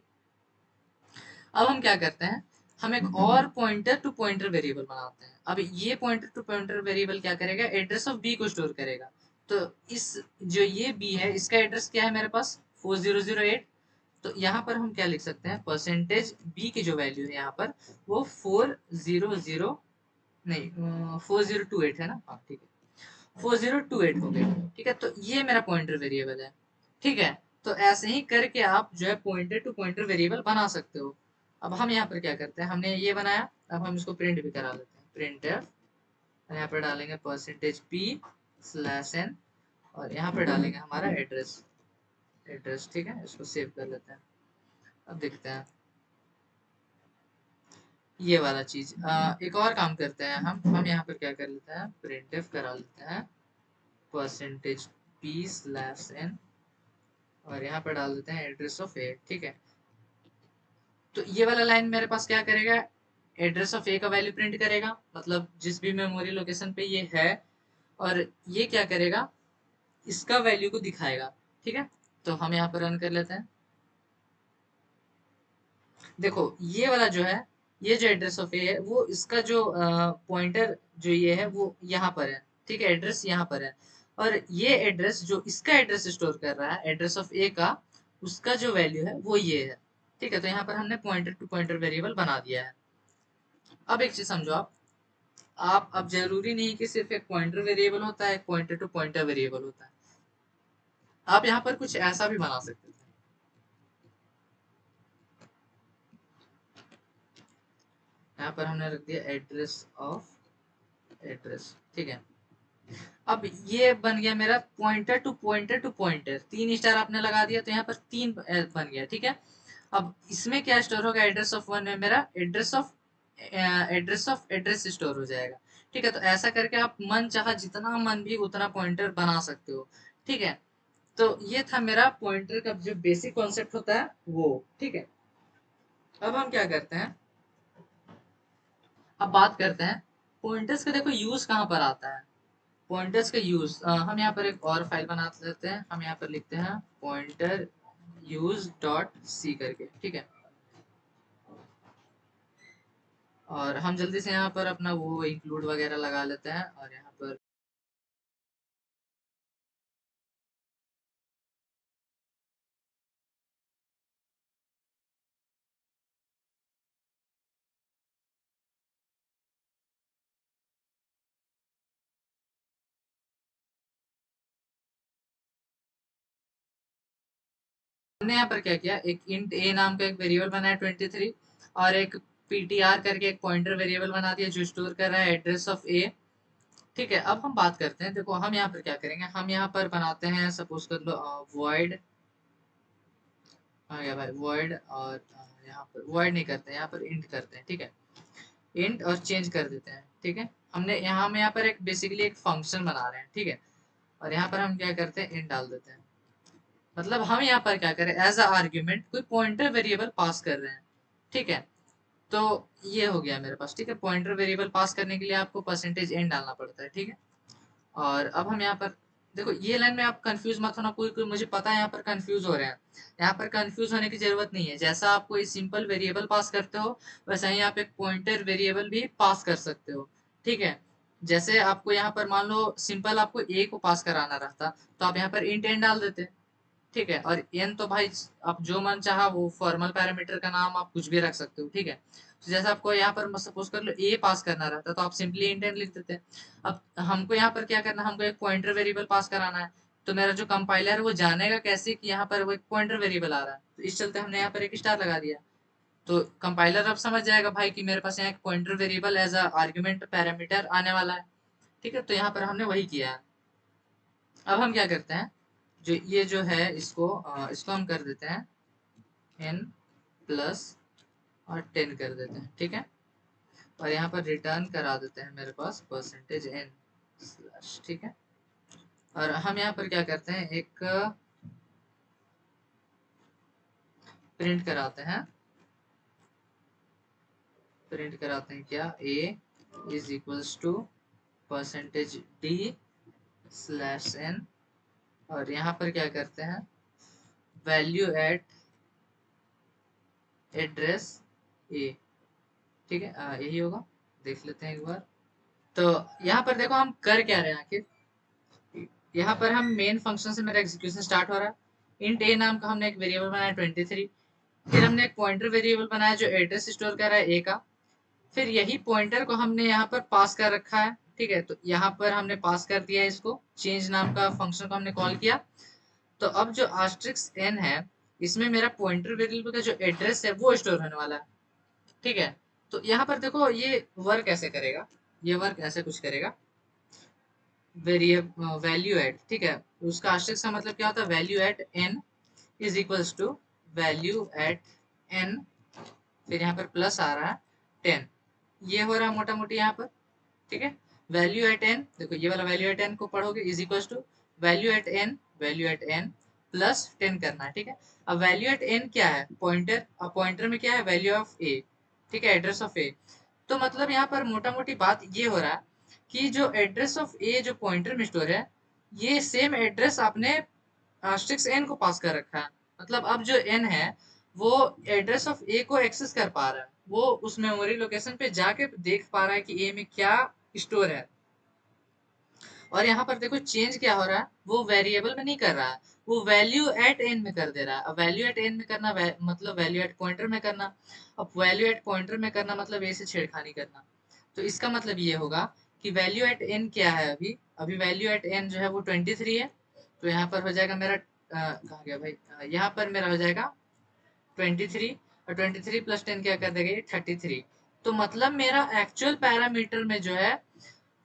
अब हम क्या करते हैं, हम एक और पॉइंटर टू पॉइंटर वेरिएबल बनाते हैं। अब ये पॉइंटर टू पॉइंटर वेरिएबल क्या करेगा, एड्रेस ऑफ बी को स्टोर करेगा। तो इस जो ये बी है इसका एड्रेस क्या है मेरे पास, 4008। तो यहाँ पर हम क्या लिख सकते हैं, परसेंटेज बी की जो वैल्यू है यहाँ पर वो 400, नहीं 4028 है ना, हाँ ठीक है, 4028 हो गई। ठीक है, तो ये मेरा पॉइंटर वेरिएबल है। ठीक है, तो ऐसे ही करके आप जो है पॉइंटर टू पॉइंटर वेरिएबल बना सकते हो। अब हम यहाँ पर क्या करते हैं, हमने ये बनाया, अब हम इसको प्रिंट भी करा लेते हैं, प्रिंट एफ, यहाँ पर डालेंगे परसेंटेज पी स्लैश एन, और यहाँ पर डालेंगे हमारा एड्रेस, एड्रेस। ठीक है, इसको सेव कर लेते हैं। अब देखते हैं ये वाला चीज, एक और काम करते हैं हम यहाँ पर क्या कर लेते हैं, प्रिंट एफ करा लेते हैं परसेंटेज पी स्लैश एन, और यहाँ पर डाल देते हैं एड्रेस ऑफ ए। ठीक है, तो ये वाला लाइन मेरे पास क्या करेगा, एड्रेस ऑफ ए का वैल्यू प्रिंट करेगा, मतलब जिस भी मेमोरी लोकेशन पे ये है, और ये क्या करेगा, इसका वैल्यू को दिखाएगा। ठीक है, तो हम यहाँ पर रन कर लेते हैं। देखो ये वाला जो है, ये जो एड्रेस ऑफ ए है वो इसका जो पॉइंटर जो ये है वो यहाँ पर है। ठीक है, एड्रेस यहाँ पर है, और ये एड्रेस जो इसका एड्रेस स्टोर कर रहा है, एड्रेस ऑफ ए का, उसका जो वैल्यू है वो ये है। ठीक है, तो यहाँ पर हमने पॉइंटर टू पॉइंटर वेरिएबल बना दिया है। अब एक चीज समझो आप अब जरूरी नहीं कि सिर्फ एक पॉइंटर वेरिएबल होता है, एक पॉइंटर टू पॉइंटर वेरिएबल होता है। आप यहाँ पर कुछ ऐसा भी बना सकते थे, यहाँ पर हमने रख दिया एड्रेस ऑफ एड्रेस। ठीक है, अब ये बन गया मेरा pointer to pointer to pointer, 3 star आपने लगा दिया तो यहाँ पर 3 बन गया। ठीक है, अब इसमें क्या स्टोर होगा, एड्रेस ऑफ वन में मेरा एड्रेस ऑफ एड्रेस स्टोर हो जाएगा। ठीक है, तो ऐसा करके आप मन चाहा जितना मन भी उतना पॉइंटर बना सकते हो। ठीक है, तो ये था मेरा पॉइंटर का जो बेसिक कॉन्सेप्ट होता है वो। ठीक है, अब हम क्या करते हैं, अब बात करते हैं पॉइंटर्स का। देखो यूज कहाँ पर आता है, पॉइंटर्स का यूज, हम यहाँ पर एक और फाइल बना लेते हैं, हम यहाँ पर लिखते हैं पॉइंटर यूज डॉट सी करके। ठीक है, और हम जल्दी से यहाँ पर अपना वो इंक्लूड वगैरह लगा लेते हैं, और यहाँ पर हमने यहाँ पर क्या किया, एक इंट ए नाम का एक वेरिएबल बनाया 23, और एक ptr करके एक पॉइंटर वेरिएबल बना दिया जो स्टोर कर रहा है एड्रेस ऑफ ए। ठीक है, अब हम बात करते हैं, देखो हम यहाँ पर क्या करेंगे, हम यहाँ पर बनाते हैं, सपोज कर लो void, आ गया भाई void, और यहाँ पर void नहीं करते हैं, यहाँ पर int करते हैं। ठीक है, इंट और चेंज कर देते हैं। ठीक है, हमने यहाँ पर एक बेसिकली एक फंक्शन बना रहे हैं। ठीक है, और यहाँ पर हम क्या करते हैं, इंट डाल देते हैं। मतलब हम यहाँ पर क्या करें, एज अ आर्ग्यूमेंट कोई पॉइंटर वेरिएबल पास कर रहे हैं। ठीक है, तो ये हो गया मेरे पास। ठीक है, पॉइंटर वेरिएबल पास करने के लिए आपको परसेंटेज एन डालना पड़ता है। ठीक है, और अब हम यहाँ पर देखो, ये लाइन में आप कंफ्यूज मत होना, कोई कोई मुझे पता है यहाँ पर कंफ्यूज हो रहे हैं। यहाँ पर कंफ्यूज होने की जरूरत नहीं है, जैसा आप कोई सिंपल वेरिएबल पास करते हो वैसा ही आप एक पॉइंटर वेरिएबल भी पास कर सकते हो। ठीक है, जैसे आपको यहाँ पर मान लो सिंपल आपको ए को पास कराना रहता, तो आप यहाँ पर इंट एन डाल देते। ठीक है, और एन तो भाई आप जो मन चाहा वो फॉर्मल पैरामीटर का नाम आप कुछ भी रख सकते हो। ठीक है, तो जैसे आपको यहाँ पर सपोज कर लो ए पास करना रहता तो आप सिंपली इंट लिख देते। अब हमको यहाँ पर क्या करना, हमको एक पॉइंटर वेरिएबल पास कराना है, तो मेरा जो कंपाइलर है वो जानेगा कैसे कि यहाँ पर वो एक पॉइंटर वेरिएबल आ रहा है, तो इस चलते हमने यहाँ पर एक स्टार लगा दिया। तो कंपाइलर अब समझ जाएगा भाई कि मेरे पास यहाँ एक pointer variable as a argument parameter आने वाला है। ठीक है, तो यहाँ पर हमने वही किया है। अब हम क्या करते हैं, जो ये जो है इसको हम कर देते हैं n प्लस और 10 कर देते हैं, ठीक है। और यहाँ पर रिटर्न करा देते हैं मेरे पास परसेंटेज n स्लैश, ठीक है। और हम यहाँ पर क्या करते हैं, एक प्रिंट कराते हैं, क्या a is equals to percentage d slash n, और यहाँ पर क्या करते हैं, वैल्यू एट एड्रेस a, ठीक है। यही होगा, देख लेते हैं एक बार। तो यहाँ पर देखो हम कर क्या रहे हैं आखिर, यहाँ पर हम मेन फंक्शन से मेरा एग्जीक्यूशन स्टार्ट हो रहा है। इंट ए नाम का हमने एक वेरिएबल बनाया 23, फिर हमने एक पॉइंटर वेरिएबल बनाया जो एड्रेस स्टोर कर रहा है ए का, फिर यही पॉइंटर को हमने यहाँ पर पास कर रखा है, ठीक है। तो यहाँ पर हमने पास कर दिया है इसको, चेंज नाम का फंक्शन को हमने कॉल किया। तो अब जो आस्ट्रिक्स एन है, इसमें मेरा पॉइंटर वेरिएबल का जो एड्रेस है वो स्टोर होने वाला है, ठीक है। तो यहाँ पर देखो ये वर्क ऐसे करेगा, ये वर्क ऐसे कुछ करेगा, वेरिएबल वैल्यू एट, ठीक है। उसका आस्ट्रिक्स का मतलब क्या होता है, value at n is equals to value at n, फिर यहाँ पर प्लस आ रहा है 10, ये हो रहा है मोटा मोटी यहाँ पर, ठीक है। वैल्यू एट एन, देखो ये वाला वैल्यू एट एन को पढ़ोगे is equals to value at n plus 10 करना है, ठीक है। अब वैल्यू एट एन क्या है, पॉइंटर, अब पॉइंटर में क्या है, वैल्यू ऑफ ए, ठीक है, एड्रेस ऑफ ए। तो मतलब यहाँ पर मोटा मोटी बात ये हो रहा है कि जो एड्रेस ऑफ ए जो पॉइंटर में स्टोर है, ये सेम एड्रेस आपने आस्ट्रिक्स एन को पास कर रखा है। मतलब अब जो एन है वो एड्रेस ऑफ ए को एक्सेस कर पा रहा है, वो उस मेमोरी लोकेशन पे जाके देख पा रहा है कि ए में क्या स्टोर है। और यहाँ पर देखो चेंज क्या हो रहा है, वो वेरिएबल में नहीं कर रहा है, वो वैल्यू एट एन में कर दे रहा है। अब वैल्यू एट एन में करना मतलब वैल्यू एट पॉइंटर में करना, अब वैल्यू एट पॉइंटर में करना मतलब ए से छेड़खानी करना। तो इसका मतलब ये होगा कि वैल्यू एट एन क्या है, अभी अभी वैल्यू एट एन जो है वो 23 है। तो यहाँ पर हो जाएगा मेरा कहाँ गया भाई, यहाँ पर मेरा हो जाएगा 23, और 23 प्लस 10 क्या कर देगा, ये 33। तो मतलब मेरा एक्चुअल पैरामीटर में जो है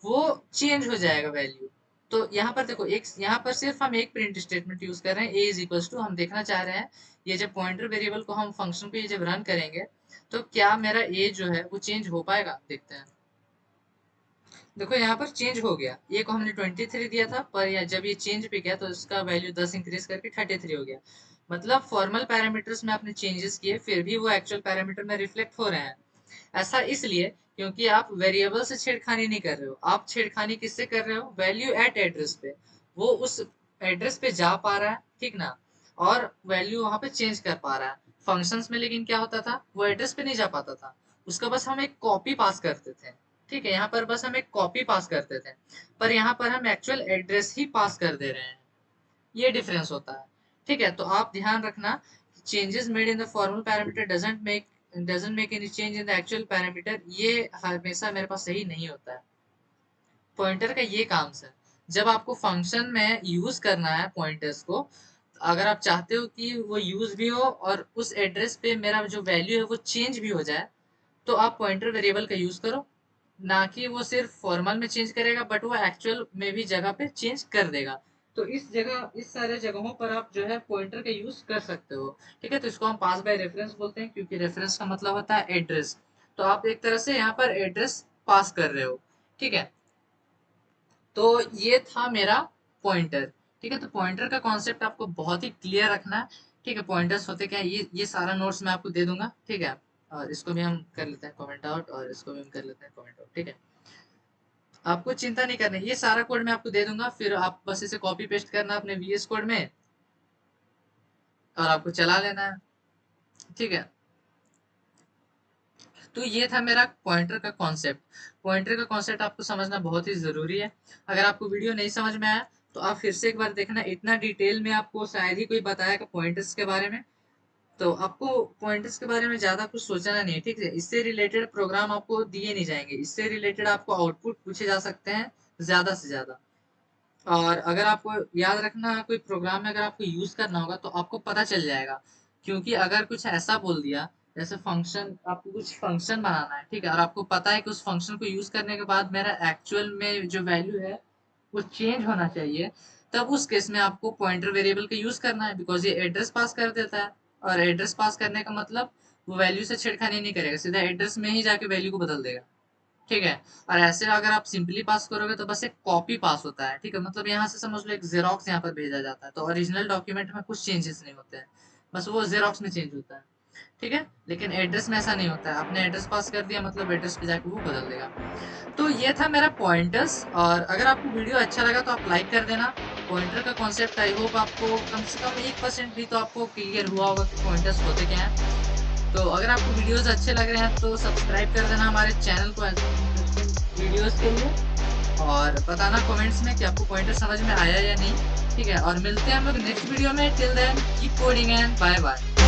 वो चेंज हो जाएगा वैल्यू। तो यहाँ पर देखो एक, यहाँ पर सिर्फ हम एक प्रिंट स्टेटमेंट यूज कर रहे हैं, ए इज इक्वल्स टू, हम देखना चाह रहे हैं ये जब पॉइंटर वेरिएबल को हम फंक्शन को ये जब रन करेंगे तो क्या मेरा ए जो है वो चेंज हो पाएगा, देखते हैं। देखो यहाँ पर चेंज हो गया, ए को हमने 23 दिया था, पर जब ये चेंज पे गया तो इसका वैल्यू 10 इंक्रीज करके 33 हो गया। मतलब फॉर्मल पैरामीटर्स में आपने चेंजेस किए, फिर भी वो एक्चुअल पैरामीटर में रिफ्लेक्ट हो रहे हैं। ऐसा इसलिए क्योंकि आप वेरिएबल से छेड़खानी नहीं कर रहे हो, आप छेड़खानी किससे कर रहे हो, वैल्यू एट एड्रेस पे। वो उस एड्रेस पे जा पा रहा है, ठीक ना, और वैल्यू वहां पे चेंज कर पा रहा है। फंक्शंस में लेकिन क्या होता था, वो एड्रेस पे नहीं जा पाता था, उसका बस हम एक कॉपी पास करते थे, ठीक है। यहाँ पर बस हम एक कॉपी पास करते थे, पर यहाँ पर हम एक्चुअल एड्रेस ही पास कर दे रहे हैं, ये डिफरेंस होता है, ठीक है। तो आप ध्यान रखना, changes made in the formal parameter doesn't make any change in the actual parameter, ये हमेशा मेरे पास सही नहीं होता है। पॉइंटर का ये काम है, जब आपको फंक्शन में यूज करना है पॉइंटर्स को, अगर आप चाहते हो कि वो यूज भी हो और उस एड्रेस पे मेरा जो वैल्यू है वो चेंज भी हो जाए, तो आप पॉइंटर वेरिएबल का यूज करो, ना कि वो सिर्फ फॉर्मल में चेंज करेगा बट वो एक्चुअल में भी जगह पे चेंज कर देगा। तो इस जगह, इस सारे जगहों पर आप जो है पॉइंटर का यूज कर सकते हो, ठीक है। तो इसको हम पास बाय रेफरेंस बोलते हैं, क्योंकि रेफरेंस का मतलब होता है एड्रेस। तो आप एक तरह से यहाँ पर एड्रेस पास कर रहे हो, ठीक है। तो ये था मेरा पॉइंटर, ठीक है। तो पॉइंटर का कॉन्सेप्ट आपको बहुत ही क्लियर रखना है, ठीक है। पॉइंटर्स होते क्या है, ये सारा नोट्स मैं आपको दे दूंगा, ठीक है। और इसको भी हम कर लेते हैं कमेंट आउट, और इसको भी हम कर लेते हैं कमेंट आउट, ठीक है। आपको चिंता नहीं करनी, ये सारा कोड मैं आपको दे दूंगा, फिर आप बस इसे कॉपी पेस्ट करना अपने वीएस कोड में और आपको चला लेना है, ठीक है। तो ये था मेरा पॉइंटर का कॉन्सेप्ट। पॉइंटर का कॉन्सेप्ट आपको समझना बहुत ही जरूरी है। अगर आपको वीडियो नहीं समझ में आया तो आप फिर से एक बार देखना, इतना डिटेल में आपको शायद ही कोई बताएगा पॉइंटर्स के बारे में। तो आपको पॉइंटर्स के बारे में ज्यादा कुछ सोचना नहीं है, ठीक है। इससे रिलेटेड प्रोग्राम आपको दिए नहीं जाएंगे, इससे रिलेटेड आपको आउटपुट पूछे जा सकते हैं ज्यादा से ज्यादा। और अगर आपको याद रखना, कोई प्रोग्राम में अगर आपको यूज करना होगा तो आपको पता चल जाएगा, क्योंकि अगर कुछ ऐसा बोल दिया जैसे फंक्शन, आपको कुछ फंक्शन बनाना है, ठीक है, और आपको पता है कि उस फंक्शन को यूज करने के बाद मेरा एक्चुअल में जो वैल्यू है वो चेंज होना चाहिए, तब उस केस में आपको पॉइंटर वेरिएबल का यूज करना है, बिकॉज ये एड्रेस पास कर देता है, और एड्रेस पास करने का मतलब वो वैल्यू से छेड़खानी नहीं करेगा, सीधा एड्रेस में ही जाके वैल्यू को बदल देगा। ठीक है। और ऐसे अगर आप सिंपली पास करोगे तो बस एक कॉपी पास होता है। ठीक है, मतलब यहाँ से समझ लो एक जेरोक्स यहाँ पर भेजा जाता है, तो ओरिजिनल डॉक्यूमेंट में कुछ चेंजेस नहीं होते हैं, बस वो जेरोक्स में चेंज होता है। ठीक है, लेकिन एड्रेस में ऐसा नहीं होता है, आपने एड्रेस पास कर दिया मतलब एड्रेस पे जाके वो बदल देगा। तो ये था मेरा पॉइंटर्स, और अगर आपको वीडियो अच्छा लगा तो आप लाइक कर देना। पॉइंटर का कॉन्सेप्ट आई होप आपको कम से कम 1% भी तो आपको क्लियर हुआ होगा कि पॉइंटर्स होते क्या हैं। तो अगर आपको वीडियोस अच्छे लग रहे हैं तो सब्सक्राइब कर देना हमारे चैनल को ऐसे इंटरेस्टिंग वीडियोस के लिए, और बताना कमेंट्स में कि आपको पॉइंटर समझ में आया या नहीं। ठीक है, और मिलते हैं हम लोग नेक्स्ट वीडियो में। Till then keep coding and bye bye.